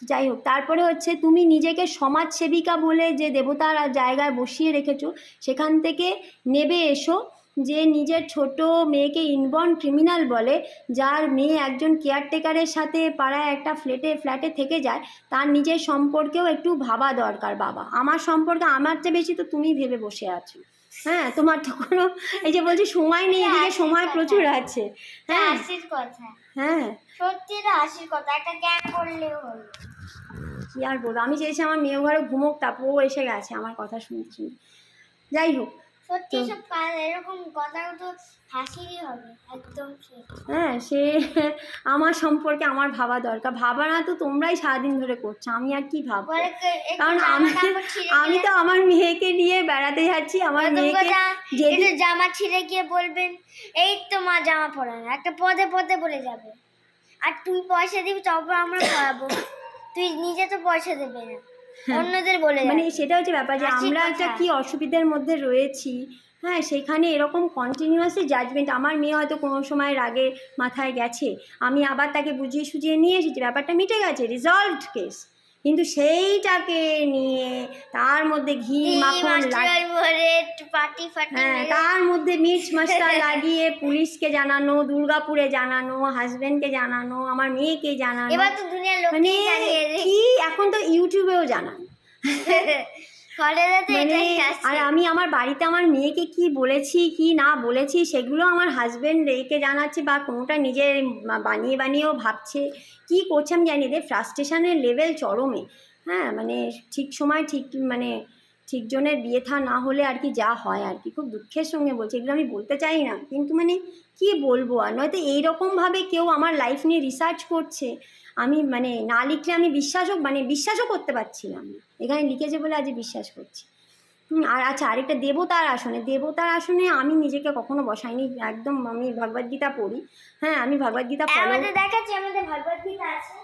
[SPEAKER 2] যাই হোক। তারপরে হচ্ছে তুমি নিজেকে সমাজসেবিকা বলে যে দেবতার জায়গায় বসিয়ে রেখেছো, সেখান থেকে নেবে এসো। যে নিজের ছোট মেয়েকে ইনবর্ন ক্রিমিনাল বলে, যার মেয়ে একজন কেয়ারটেকারের সাথে পাড়ায় একটা ফ্ল্যাটে থেকে যায়, তার নিজের সম্পর্কেও একটু ভাবা দরকার। বাবা, আমার সম্পর্কে আমার চেয়ে বেশি তো তুমি ভেবে বসে আছো। হ্যাঁ, তোমার তো কোনো, এই যে বলছি সময় নেই, এদিকে সময় প্রচুর আছে। হ্যাঁ,
[SPEAKER 1] হাসির কথা,
[SPEAKER 2] হ্যাঁ
[SPEAKER 1] সত্যি এটা হাসির কথা, একটা জ্ঞান করলেও হলো।
[SPEAKER 2] কি আর বলবো, আমি চেয়েছি আমার মেয়ে ঘরে ঘুমোক, তারপর ও এসে গেছে আমার কথা শুনতে শুনতে। যাই হোক,
[SPEAKER 1] সত্যি সব এরকম কথা তো হাসিরই হবে একদম ঠিক।
[SPEAKER 2] হ্যাঁ, সে আমার সম্পর্কে আমার ভাবা দরকার, ভাবা না তো তোমরাই সারাদিন ধরে করছো, আমি আর কি ভাববো?
[SPEAKER 1] পরে একটু
[SPEAKER 2] কারণ
[SPEAKER 1] জামা
[SPEAKER 2] আমি
[SPEAKER 1] কাপড় ছিঁড়ে
[SPEAKER 2] আমি তো আমার মেয়েকে নিয়ে বেড়াতে যাচ্ছি, আমার
[SPEAKER 1] প্রথম
[SPEAKER 2] মেয়েকে
[SPEAKER 1] কথা
[SPEAKER 2] যেদিন
[SPEAKER 1] একটু জামা ছিঁড়ে গিয়ে বলবেন এই তো মা জামা পরা না, একটা পদে পদে বলে যাবে। আর তুই পয়সা দিবি তারপর আমরা পড়াবো, তুই নিজে তো পয়সা দেবে না, অন্যদের বলে
[SPEAKER 2] মানে
[SPEAKER 1] যাবে।
[SPEAKER 2] সেটা হচ্ছে ব্যাপার যে
[SPEAKER 1] হাসির
[SPEAKER 2] আমরা একটা
[SPEAKER 1] কথা।
[SPEAKER 2] কি অসুবিধার মধ্যে রয়েছি। হ্যাঁ, সেখানে এরকম কন্টিনিউয়াসলি জাজমেন্ট, আমার মেয়ে হয়তো কোনো সময় রাগে মাথায় গেছে, আমি আবার তাকে বুঝিয়ে সুঝিয়ে নিয়ে এসেছি, ব্যাপারটা মিটে গেছে, রিজলভড কেস। কিন্তু সেইটাকে নিয়ে তার মধ্যে ঘি মাখন
[SPEAKER 1] পার্টি ফাটি
[SPEAKER 2] হ্যাঁ, তার মধ্যে মির্চ মশলা লাগিয়ে পুলিশকে জানানো, দুর্গাপুরে জানানো, হাজবেন্ডকে জানানো, আমার মেয়েকে জানানো,
[SPEAKER 1] এবার তো দুনিয়ার
[SPEAKER 2] মানে
[SPEAKER 1] লোককেই জানিয়ে দে।
[SPEAKER 2] কি এখন তো ইউটিউবেও জানানো।
[SPEAKER 1] কলেজে তো
[SPEAKER 2] মানে
[SPEAKER 1] এটাই আছে।
[SPEAKER 2] আর আমি আমার বাড়িতে আমার মেয়েকে কি বলেছি কি না বলেছি সেগুলো আমার হাজবেন্ড একে জানাচ্ছে, বা কোনোটা নিজে বানিয়ে বানিয়েও ভাবছে কি করছে আমি জানি। এদের ফ্রাস্ট্রেশনের লেভেল চরমে। হ্যাঁ, মানে ঠিক সময় ঠিক মানে ঠিক জনের বিয়ে থা না হলে আর কি যা হয় আর কি, খুব দুঃখের সঙ্গে বলছি, এগুলো আমি বলতে চাই না, কিন্তু মানে কি বলবো আর। নয়তো এইরকমভাবে কেউ আমার লাইফ নিয়ে রিসার্চ করছে, আমি মানে না লিখলে আমি বিশ্বাসও করতে পারছিলাম না। এখানে লিখেছে বলে আজ বিশ্বাস করছি। আর আচ্ছা, আরেকটা দেবতার আসনে আমি নিজেকে কখনো বসাইনি, একদম। আমি ভগবদ্গীতা পড়ি, হ্যাঁ, আমি ভগবদ্গীতা
[SPEAKER 1] আমাদের দেখাচ্ছি, আমাদের ভগবদ্গীতা আছে।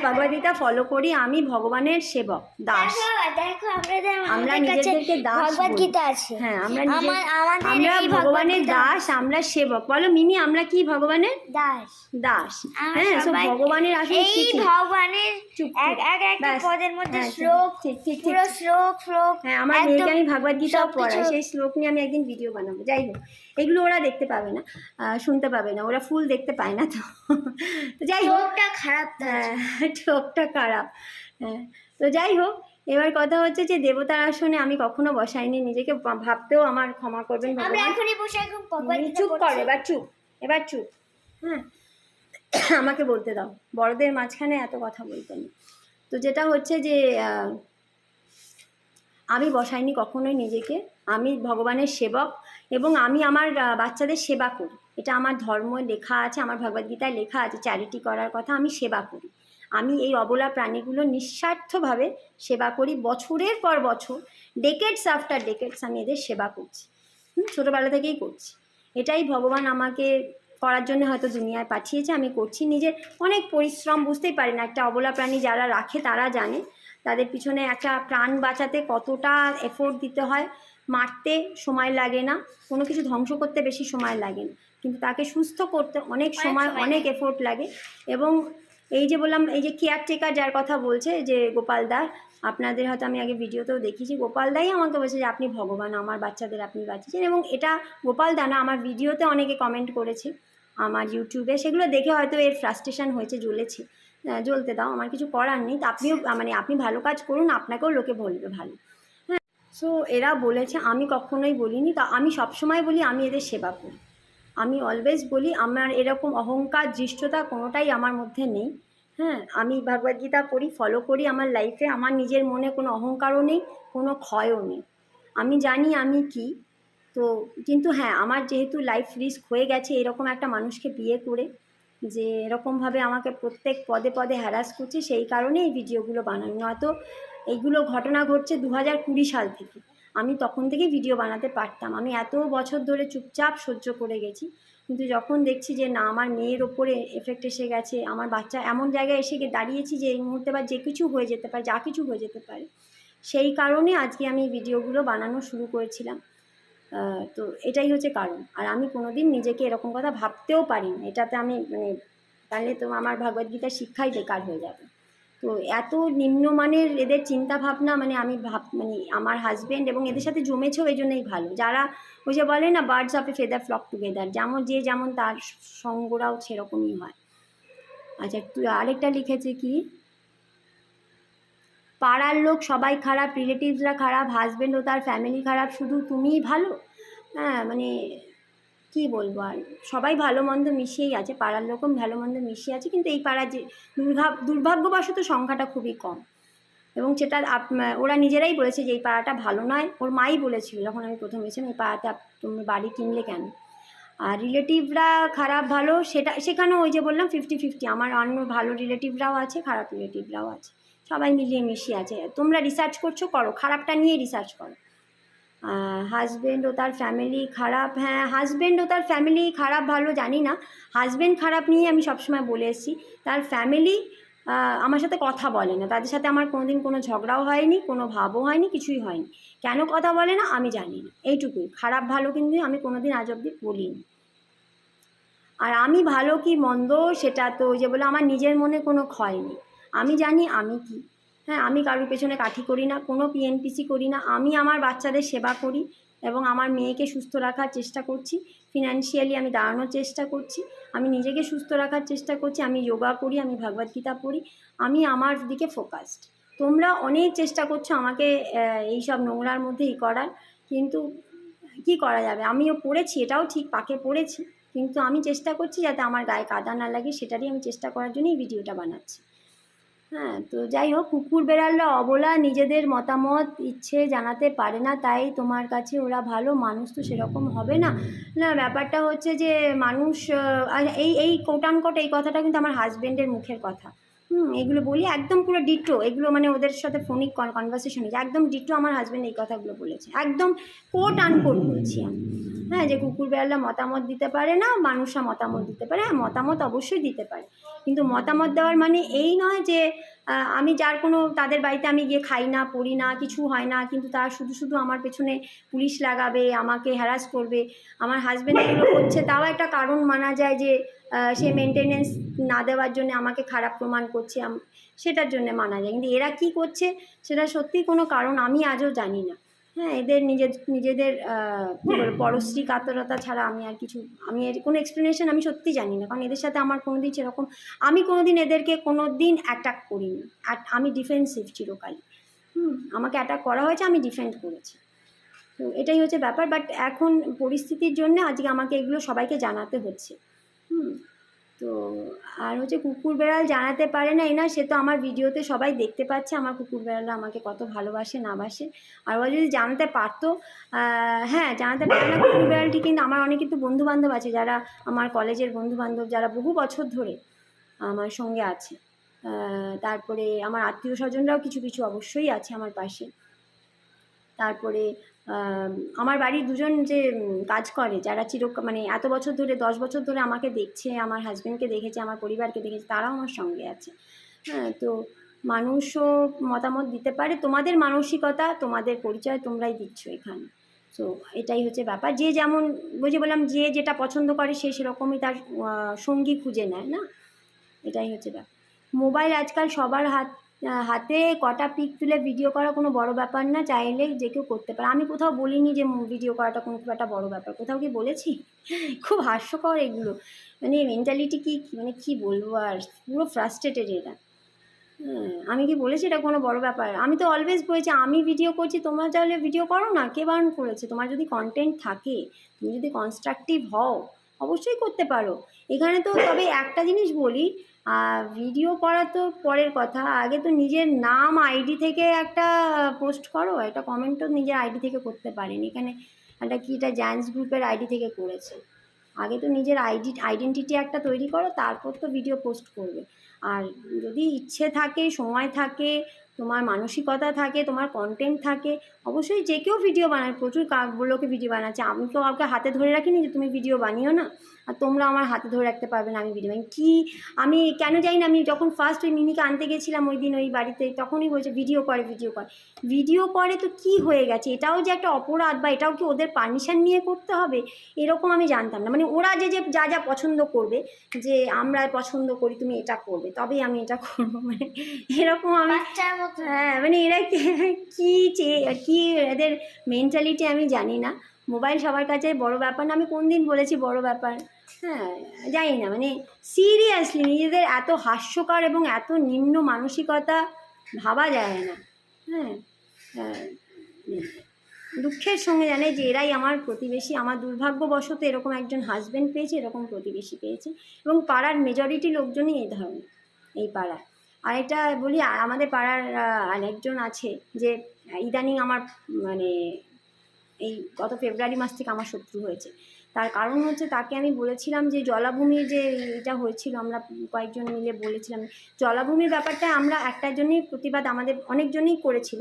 [SPEAKER 2] ভগবদ্গীতা ফলো করি, আমি ভগবানের সেবক দাস।
[SPEAKER 1] দেখো
[SPEAKER 2] আমরা
[SPEAKER 1] আমাদের কাছে
[SPEAKER 2] নিজেদেরকে দাস
[SPEAKER 1] ভগবদ্গীতা আছে।
[SPEAKER 2] হ্যাঁ, আমরা
[SPEAKER 1] আমাদের এই
[SPEAKER 2] ভগবানের
[SPEAKER 1] ভগবদ্গীতা
[SPEAKER 2] দাস, আমরা সেবক। বলো মিমি, আমরা কি ভগবানের
[SPEAKER 1] দাস।
[SPEAKER 2] দাস?
[SPEAKER 1] আমরা
[SPEAKER 2] হ্যাঁ, সব
[SPEAKER 1] সবাই
[SPEAKER 2] ভগবানের আসলে
[SPEAKER 1] এই ভগবানের
[SPEAKER 2] চুপ
[SPEAKER 1] একটা
[SPEAKER 2] ব্যাস।
[SPEAKER 1] পদের মধ্যে
[SPEAKER 2] হ্যাঁ,
[SPEAKER 1] শ্লোক,
[SPEAKER 2] ঠিক ঠিক ঠিক
[SPEAKER 1] পুরো শ্লোক
[SPEAKER 2] হ্যাঁ, আমার
[SPEAKER 1] একদম
[SPEAKER 2] মেয়েকে আমি ভগবদ্গীতাও
[SPEAKER 1] সবকিছু।
[SPEAKER 2] পড়াই, সেই শ্লোক নিয়ে আমি একদিন ভিডিও বানাবো। যাই হোক, এগুলো ওরা দেখতে পাবে না, শুনতে পাবে না, ওরা ফুল দেখতে পায় না তো। তো যাই হোক,
[SPEAKER 1] শ্লোকটা খারাপ তো আছে।
[SPEAKER 2] হ্যাঁ, ঠোকটা খারাপ। হ্যাঁ, তো যাই হোক, এবার কথা হচ্ছে যে দেবতার আসনে আমি কখনো বসাইনি নিজেকে, ভাবতেও আমার ক্ষমা করবেন
[SPEAKER 1] আমরা
[SPEAKER 2] ভগবান।
[SPEAKER 1] এখনই বসে একদম ভগবদ্গীতা
[SPEAKER 2] চুপ কর,
[SPEAKER 1] পড়ছি।
[SPEAKER 2] এবার চুপ। হ্যাঁ, আমাকে বলতে দাও, বড়দের মাঝখানে এত কথা বলতে নেই। তো যেটা হচ্ছে যে আমি বসাইনি কখনোই নিজেকে, আমি ভগবানের সেবক, এবং আমি আমার বাচ্চাদের সেবা করি। এটা আমার ধর্ম লেখা আছে, আমার ভগবদ্গীতায় লেখা আছে চ্যারিটি করার কথা। আমি সেবা করি, আমি এই অবলা প্রাণীগুলো নিঃস্বার্থভাবে সেবা করি, বছরের পর বছর, ডেকেডস আফটার ডেকেডস আমি এদের সেবা করছি, ছোটোবেলা থেকেই করছি। এটাই ভগবান আমাকে করার জন্য হয়তো দুনিয়ায় পাঠিয়েছে, আমি করছি। নিজের অনেক পরিশ্রম, বুঝতেই পারি না, একটা অবলা প্রাণী যারা রাখে তারা জানে তাদের পিছনে একটা প্রাণ বাঁচাতে কতটা এফোর্ট দিতে হয়। মারতে সময় লাগে না, কোনো কিছু ধ্বংস করতে বেশি সময় লাগে না, কিন্তু তাকে সুস্থ করতে অনেক সময় অনেক এফোর্ট লাগে। এবং এই যে বললাম, এই যে কেয়ারটেকার যার কথা বলছে যে গোপাল দা, আপনাদের হয়তো আমি আগে ভিডিওতেও দেখিয়েছি, গোপাল দাই আমাকে বলছে যে আপনি ভগবান, আমার বাচ্চাদের আপনি বাঁচিয়েছেন। এবং এটা গোপাল দা না, আমার ভিডিওতে অনেকে কমেন্ট করেছে আমার ইউটিউবে, সেগুলো দেখে হয়তো এর ফ্রাস্ট্রেশন হয়েছে, জ্বলেছে। জ্বলতে দাও, আমার কিছু করার নেই। তো আপনিও মানে আপনি ভালো কাজ করুন, আপনাকেও লোকে বলবে ভালো। হ্যাঁ, সো এরা বলেছে, আমি কখনোই বলিনি। তা আমি সবসময় বলি আমি এদের সেবা করি, আমি অলওয়েজ বলি, আমার এরকম অহংকার দৃষ্টতা কোনোটাই আমার মধ্যে নেই। হ্যাঁ, আমি ভগবদ্গীতা পড়ি, ফলো করি আমার লাইফে, আমার নিজের মনে কোনো অহংকারও নেই, কোনো ক্ষয়ও নেই। আমি জানি আমি কি। তো কিন্তু হ্যাঁ, আমার যেহেতু লাইফ রিস্ক হয়ে গেছে এরকম একটা মানুষকে বিয়ে করে, যে এরকমভাবে আমাকে প্রত্যেক পদে পদে হ্যারাস করছে, সেই কারণে এই ভিডিওগুলো বানানো। নয়তো এইগুলো ঘটনা ঘটছে 2020 সাল থেকে, আমি তখন থেকেই ভিডিও বানাতে পারতাম। আমি এত বছর ধরে চুপচাপ সহ্য করে গেছি, কিন্তু যখন দেখছি যে না, আমার মেয়ের ওপরে এফেক্ট এসে গেছে, আমার বাচ্চা এমন জায়গায় এসে দাঁড়িয়েছি যে এই মুহূর্তে বা যে কিছু হয়ে যেতে পারে, যা কিছু হয়ে যেতে পারে, সেই কারণে আজকে আমি ভিডিওগুলো বানানো শুরু করেছিলাম। তো এটাই হচ্ছে কারণ। আর আমি কোনোদিন নিজেকে এরকম কথা ভাবতেও পারি না, এটাতে আমি মানে তাহলে তো আমার ভগবদ্গীতার শিক্ষাই বেকার হয়ে যাবে। তো এত নিম্নমানের এদের চিন্তাভাবনা, মানে আমি মানে আমার হাজব্যান্ড এবং এদের সাথে জমেছেও এই জন্যই ভালো, যারা ওই যে বলে না birds of a feather flock together, যেমন যে যেমন তার সঙ্গরাও সেরকমই হয়। আচ্ছা, তুই আরেকটা লিখেছে কি, পাড়ার লোক সবাই খারাপ, রিলেটিভসরা খারাপ, হাজব্যান্ড ও তার ফ্যামিলি খারাপ, শুধু তুমিই ভালো। হ্যাঁ, মানে কি বলবো আর, সবাই ভালো মন্দ মিশিয়েই আছে, পাড়ার লোকও ভালো মন্দ মিশিয়ে আছে, কিন্তু এই পাড়ার যে দুর্ভাগ্যবশত সংখ্যাটা খুবই কম। এবং সেটা ওরা নিজেরাই বলেছে যে এই পাড়াটা ভালো নয়। ওর মাই বলেছিল যখন আমি প্রথম এসেছিলাম, এই পাড়াটা তুমি বাড়ি কিনলে কেন। আর রিলেটিভরা খারাপ ভালো সেখানেও ওই যে বললাম 50-50, আমার অন্য ভালো রিলেটিভরাও আছে, খারাপ রিলেটিভরাও আছে, সবাই মিলিয়ে মিশিয়ে আছে। তোমরা রিসার্চ করছো, করো, খারাপটা নিয়ে রিসার্চ করো। হাজব্যান্ড ও তার ফ্যামিলি খারাপ, হ্যাঁ হাজব্যান্ড ও তার ফ্যামিলি খারাপ ভালো জানি না। হাজব্যান্ড খারাপ নিয়ে আমি সবসময় বলে এসেছি। তার ফ্যামিলি আমার সাথে কথা বলে না, তাদের সাথে আমার কোনোদিন কোনো ঝগড়াও হয়নি, কোনো ভাবও হয়নি, কিছুই হয়নি। কেন কথা বলে না আমি জানি না, এইটুকুই। খারাপ ভালো কিন্তু আমি কোনোদিন আজ অবধি বলিনি। আর আমি ভালো কি মন্দ সেটা তো ওই যে বলে আমার নিজের মনে কোনো ক্ষয় নেই। আমি জানি আমি কি। হ্যাঁ, আমি কারোর পেছনে কাঠি করি না, কোনো পিএনপিসি করি না। আমি আমার বাচ্চাদের সেবা করি এবং আমার মেয়েকে সুস্থ রাখার চেষ্টা করছি। ফিনান্সিয়ালি আমি দাঁড়ানোর চেষ্টা করছি, আমি নিজেকে সুস্থ রাখার চেষ্টা করছি। আমি যোগা করি, আমি ভগবদ্গীতা পড়ি, আমি আমার দিকে ফোকাসড। তোমরা অনেক চেষ্টা করছো আমাকে এইসব নোংরার মধ্যে করার, কিন্তু কি করা যাবে। আমিও পড়েছি, এটাও ঠিক, পাকে পড়েছি, কিন্তু আমি চেষ্টা করছি যাতে আমার গায়ে কাদা না লাগে, সেটারই আমি চেষ্টা করার জন্যই ভিডিওটা বানাচ্ছি। হ্যাঁ, তো যাই হোক, কুকুর বেড়ালরা অবলা, নিজেদের মতামত ইচ্ছে জানাতে পারে না, তাই তোমার কাছে ওরা ভালো। মানুষ তো সেরকম হবে না। না, ব্যাপারটা হচ্ছে যে মানুষ এই কোট আনকোট এই কথাটা কিন্তু আমার হাজব্যান্ডের মুখের কথা। এগুলো বলি একদম পুরো ডিটো, এগুলো মানে ওদের সাথে ফোনিক কনভারসেশন হয়েছে, একদম ডিটো আমার হাজব্যান্ড এই কথাগুলো বলেছে, একদম কোট আনকোট বলছি আমি। হ্যাঁ, যে কুকুর বেড়ালরা মতামত দিতে পারে না, মানুষরা মতামত দিতে পারে। হ্যাঁ, মতামত অবশ্যই দিতে পারে, কিন্তু মতামত দেওয়ার মানে এই নয় যে আমি যার কোনো তাদের বাড়িতে আমি গিয়ে খাই না, পড়ি না, কিছু হয় না, কিন্তু তার শুধু শুধু আমার পেছনে পুলিশ লাগাবে, আমাকে হ্যারাস করবে। আমার হাজব্যান্ড এগুলো করছে, তাও একটা কারণ মানা যায় যে সে মেনটেনেন্স না দেওয়ার জন্য আমাকে খারাপ প্রমাণ করছে, সেটার জন্য মানা যায়। কিন্তু এরা কি করছে সেটা সত্যিই কোনো কারণ আমি আজও জানি না। হ্যাঁ, এদের নিজেদের কী বলবো পরশ্রী কাতরতা ছাড়া আমি আর কিছু, আমি এর কোনো এক্সপ্লেনেশন আমি সত্যি জানি না। কারণ এদের সাথে আমার কোনো দিন সেরকম, আমি কোনো দিন এদেরকে কোনো দিন অ্যাটাক করিনি। আমি ডিফেন্সিভ চিরকালই। আমাকে অ্যাটাক করা হয়েছে, আমি ডিফেন্ড করেছি। তো এটাই হচ্ছে ব্যাপার। বাট এখন পরিস্থিতির জন্য আজকে আমাকে এগুলো সবাইকে জানাতে হচ্ছে। তো আর হচ্ছে কুকুর বেড়াল জানাতে পারে না, না, সে তো আমার ভিডিওতে সবাই দেখতে পাচ্ছে আমার কুকুর বেড়ালরা আমাকে কত ভালোবাসে না বাসে। আর ওরা যদি জানাতে পারতো, হ্যাঁ, জানাতে পারে না কুকুর বেড়ালটি। কিন্তু আমার অনেক কিন্তু বন্ধুবান্ধব আছে, যারা আমার কলেজের বন্ধুবান্ধব, যারা বহু বছর ধরে আমার সঙ্গে আছে। তারপরে আমার আত্মীয় স্বজনরাও কিছু কিছু অবশ্যই আছে আমার পাশে। তারপরে আমার বাড়ির দুজন যে কাজ করে, যারা মানে এত বছর ধরে 10 বছর ধরে আমাকে দেখছে, আমার হাজব্যান্ডকে দেখেছে, আমার পরিবারকে দেখেছে, তারাও আমার সঙ্গে আছে। হ্যাঁ, তো মানুষও মতামত দিতে পারে। তোমাদের মানসিকতা, তোমাদের পরিচয় তোমরাই দিচ্ছ এখানে। তো এটাই হচ্ছে ব্যাপার। যে যেমন বুঝে বললাম, যে যেটা পছন্দ করে সে সেরকমই তার সঙ্গী খুঁজে নেয় না, এটাই হচ্ছে ব্যাপার। মোবাইল আজকাল সবার হাতে, কটা পিক তুলে ভিডিও করা কোনো বড় ব্যাপার না, চাইলে যে কেউ করতে পারে। আমি কোথাও বলিনি যে ভিডিও করাটা কোনো খুব একটা বড় ব্যাপার, কোথাও কি বলেছি? খুব হাস্যকর এগুলো, মানে মেন্টালিটি কি মানে কি বলবো, আর পুরো ফ্রাস্ট্রেটেড এরা। আমি কি বলেছি এটা কোনো বড় ব্যাপার? আমি তো অলওয়েজ বলেছি আমি ভিডিও করছি, তোমরা চাইলে ভিডিও করো না, কে বারণ করেছে? তোমার যদি কন্টেন্ট থাকে, তুমি যদি কনস্ট্রাকটিভ হও, অবশ্যই করতে পারো এখানে। তো তবে একটা জিনিস বলি, ভিডিও করা তো পরের কথা, আগে তো নিজের নাম আইডি থেকে একটা পোস্ট করো, একটা কমেন্টও নিজের আইডি থেকে করতে পারেন। এখানে একটা কি, এটা জ্যান্স গ্রুপের আইডি থেকে করেছে। আগে তো নিজের আইডেন্টিটি একটা তৈরি করো, তারপর তো ভিডিও পোস্ট করবে। আর যদি ইচ্ছে থাকে, সময় থাকে, তোমার মানসিকতা থাকে, তোমার কন্টেন্ট থাকে, অবশ্যই যে কেউ ভিডিও বানায়। প্রচুর লোকে ভিডিও বানাচ্ছে, আমি তো কাউকে হাতে ধরে রাখিনি যে তুমি ভিডিও বানিও না, আর তোমরা আমার হাতে ধরে রাখতে পারবে না আমি ভিডিও বানি কি। আমি কেন জানি না, আমি যখন ফার্স্ট ওই মিমিকে আনতে গেছিলাম ওই দিন ওই বাড়িতে, তখনই বলছে ভিডিও করে তো কি হয়ে গেছে, এটাও যে একটা অপরাধ, বা এটাও কি ওদের পারমিশন নিয়ে করতে হবে, এরকম আমি জানতাম না। মানে ওরা যে যা পছন্দ করবে, যে আমরা পছন্দ করি তুমি এটা করবে, তবেই আমি এটা করবো, মানে এরকম আমি। হ্যাঁ, মানে এরা কি এদের মেন্টালিটি আমি জানি না। মোবাইল সবার কাছে বড় ব্যাপার না, আমি কোন দিন বলেছি বড় ব্যাপার? হ্যাঁ, জানি না, মানে সিরিয়াসলি নিজেদের এত হাস্যকর এবং এত নিম্ন মানসিকতা ভাবা যায় না। হ্যাঁ, দুঃখের সঙ্গে জানে যে এরাই আমার প্রতিবেশী। আমার দুর্ভাগ্যবশত এরকম একজন হাজব্যান্ড পেয়েছি, এরকম প্রতিবেশী পেয়েছি, এবং পাড়ার মেজরিটি লোকজনই এই ধরনের, এই পাড়ায়। আর এটা বলি, আমাদের পাড়ার আরেকজন আছে যে ইদানিং আমার মানে এই গত ফেব্রুয়ারি মাস থেকে আমার শত্রু হয়েছে। তার কারণ হচ্ছে, তাকে আমি বলেছিলাম যে জলাভূমির যে এটা হয়েছিল, আমরা কয়েকজন মিলে বলেছিলাম জলাভূমির ব্যাপারটা আমরা একটার জন্যই প্রতিবাদ আমাদের অনেকজনই করেছিল,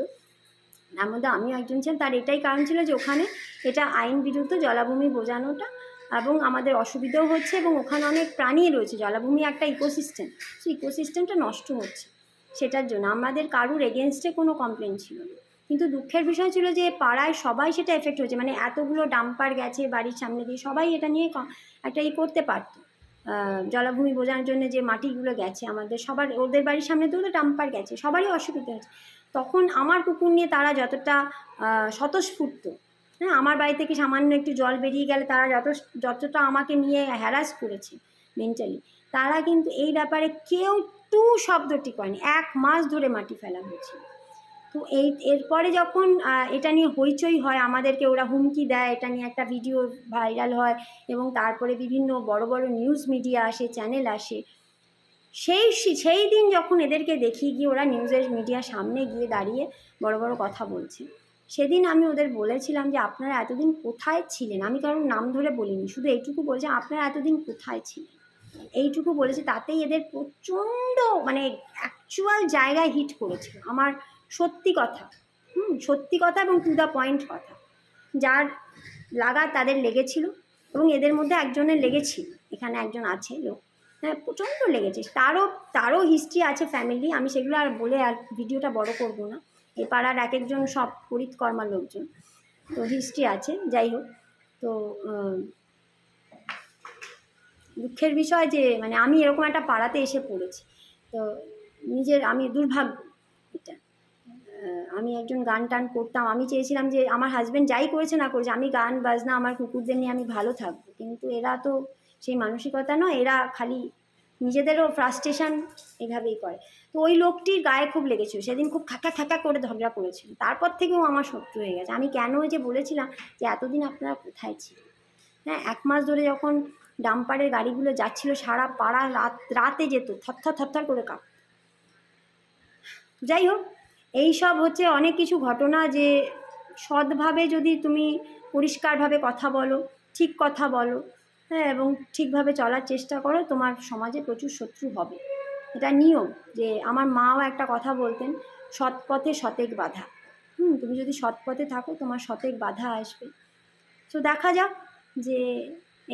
[SPEAKER 2] তার মধ্যে আমিও একজন ছিলাম। তার এটাই কারণ ছিল যে ওখানে এটা আইন বিরুদ্ধ জলাভূমি বোঝানোটা, এবং আমাদের অসুবিধাও হচ্ছে, এবং ওখানে অনেক প্রাণী রয়েছে। জলাভূমি একটা ইকোসিস্টেম, সেই ইকোসিস্টেমটা নষ্ট হচ্ছে, সেটার জন্য আমাদের কারুর এগেনস্টে কোনো কমপ্লেন ছিল না। কিন্তু দুঃখের বিষয় ছিল যে পাড়ায় সবাই সেটা এফেক্ট হয়েছে, মানে এতগুলো ডাম্পার গেছে বাড়ির সামনে দিয়ে, সবাই এটা নিয়ে একটা করতে পারতো। জলাভূমি বোঝানোর জন্য যে মাটিগুলো গেছে আমাদের সবার, ওদের বাড়ির সামনে তো ডাম্পার গেছে, সবারই অসুবিধা হয়েছে। তখন আমার কুকুর নিয়ে তারা যতটা স্বতঃস্ফূর্ত, হ্যাঁ, আমার বাড়ি থেকে সামান্য একটু জল বেরিয়ে গেলে তারা যতটা আমাকে নিয়ে হ্যারাস করেছে মেন্টালি, তারা কিন্তু এই ব্যাপারে কেউ টু শব্দটি করেনি। 1 মাস ধরে মাটি ফেলা হয়েছিল। তো এরপরে যখন এটা নিয়ে হইচই হয়, আমাদেরকে ওরা হুমকি দেয়, এটা নিয়ে একটা ভিডিও ভাইরাল হয়, এবং তারপরে বিভিন্ন বড় বড় নিউজ মিডিয়া আসে, চ্যানেল আসে। সেই দিন যখন এদেরকে দেখি গিয়ে ওরা নিউজের মিডিয়ার সামনে গিয়ে দাঁড়িয়ে বড় বড় কথা বলছে, সেদিন আমি ওদের বলেছিলাম যে আপনারা এতদিন কোথায় ছিলেন। আমি কারোর নাম ধরে বলিনি, শুধু এইটুকু বলছি আপনারা এতদিন কোথায় ছিলেন, এইটুকু বলেছি। তাতেই এদের প্রচণ্ড মানে অ্যাকচুয়াল জায়গায় হিট করেছিল আমার সত্যি কথা, সত্যি কথা এবং টু দ্য পয়েন্ট কথা। যার লাগা তাদের লেগেছিল, এবং এদের মধ্যে একজনের লেগেছিল, এখানে একজন আছে লোক, হ্যাঁ, প্রচণ্ড লেগেছে। তারও হিস্ট্রি আছে ফ্যামিলি, আমি সেগুলো আর বলে আর ভিডিওটা বড় করব না। এই পাড়ার এক একজন সব পরিৎকর্মা লোকজন, তো হিস্ট্রি আছে। যাই হোক, তো দুঃখের বিষয় যে মানে আমি এরকম একটা পাড়াতে এসে পড়েছি। তো আমি দুর্ভাগ্য এটা। আমি একজন গান টান করতাম, আমি চেয়েছিলাম যে আমার হাজব্যান্ড যাই করেছে না করেছে, আমি গান বাজনা আমার কুকুরদের নিয়ে আমি ভালো থাকবো, কিন্তু এরা তো সেই মানসিকতা নয়, এরা খালি নিজেদেরও ফ্রাস্ট্রেশন এভাবেই করে। তো ওই লোকটির গায়ে খুব লেগেছিল, সেদিন খুব খাকা করে ঝগড়া করেছিল, তারপর থেকেও আমার শত্রু হয়ে গেছে। আমি কেন যে বলেছিলাম যে এতদিন আপনারা কোথায় ছিলেন, হ্যাঁ, 1 মাস ধরে যখন ডাম্পারের গাড়িগুলো যাচ্ছিল, সারা পাড়া রাতে যেত, থরথর করে কাঁপ। যাই হোক, এই সব হচ্ছে অনেক কিছু ঘটনা, যে সৎভাবে যদি তুমি পরিষ্কারভাবে কথা বলো, ঠিক কথা বলো, হ্যাঁ, এবং ঠিকভাবে চলার চেষ্টা করো, তোমার সমাজে প্রচুর শত্রু হবে, এটা নিয়ম। যে আমার মাও একটা কথা বলতেন, সৎ পথে শতেক বাধা। তুমি যদি সৎ পথে থাকো, তোমার শতেক বাধা আসবে। তো দেখা যাক যে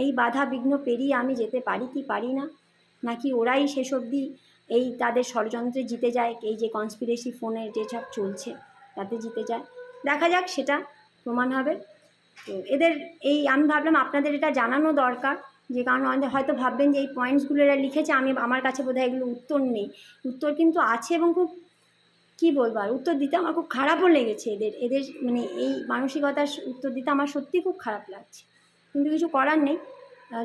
[SPEAKER 2] এই বাধা বিঘ্ন পেরিয়ে আমি যেতে পারি কি পারি না, নাকি ওরাই শেষ অবধি এই তাদের ষড়যন্ত্রে জিতে যায়, এই যে কনস্পিরেসি ফোনে যেসব চলছে তাতে জিতে যায়। দেখা যাক, সেটা প্রমাণ হবে। তো এদের আমি ভাবলাম আপনাদের এটা জানানো দরকার, যে কারণ আমাদের হয়তো ভাববেন যে এই পয়েন্টসগুলো এরা লিখেছে, আমার কাছে বোধহয় এগুলো উত্তর নেই। উত্তর কিন্তু আছে, এবং খুব কী বলবো, আর উত্তর দিতে আমার খুব খারাপও লেগেছে। এদের মানে এই মানসিকতার উত্তর দিতে আমার সত্যিই খুব খারাপ লাগছে, কিন্তু কিছু করার নেই।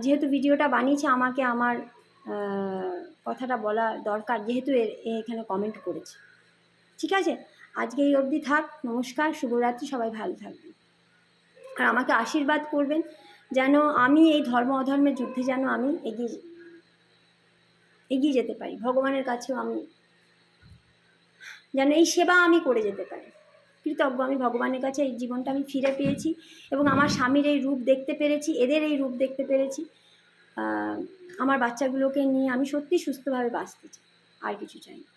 [SPEAKER 2] যেহেতু ভিডিওটা বানিয়েছে, আমাকে আমার কথাটা বলা দরকার, যেহেতু এখানে কমেন্ট করেছে। ঠিক আছে, আজকে এই অবধি থাক। নমস্কার, শুভরাত্রি, সবাই ভালো থাকবেন। আর আমাকে আশীর্বাদ করবেন যেন আমি এই ধর্ম অধর্মের যুদ্ধে যেন আমি এগিয়ে যেতে পারি। ভগবানের কাছেও আমি যেন এই সেবা আমি করে যেতে পারি। কৃতজ্ঞ আমি ভগবানের কাছে, এই জীবনটা আমি ফিরে পেয়েছি, এবং আমার স্বামীর এই রূপ দেখতে পেরেছি, এদের এই রূপ দেখতে পেরেছি। আমার বাচ্চাগুলোকে নিয়ে আমি সত্যি সুস্থভাবে বাঁচতে চাই, আর কিছু চাই না।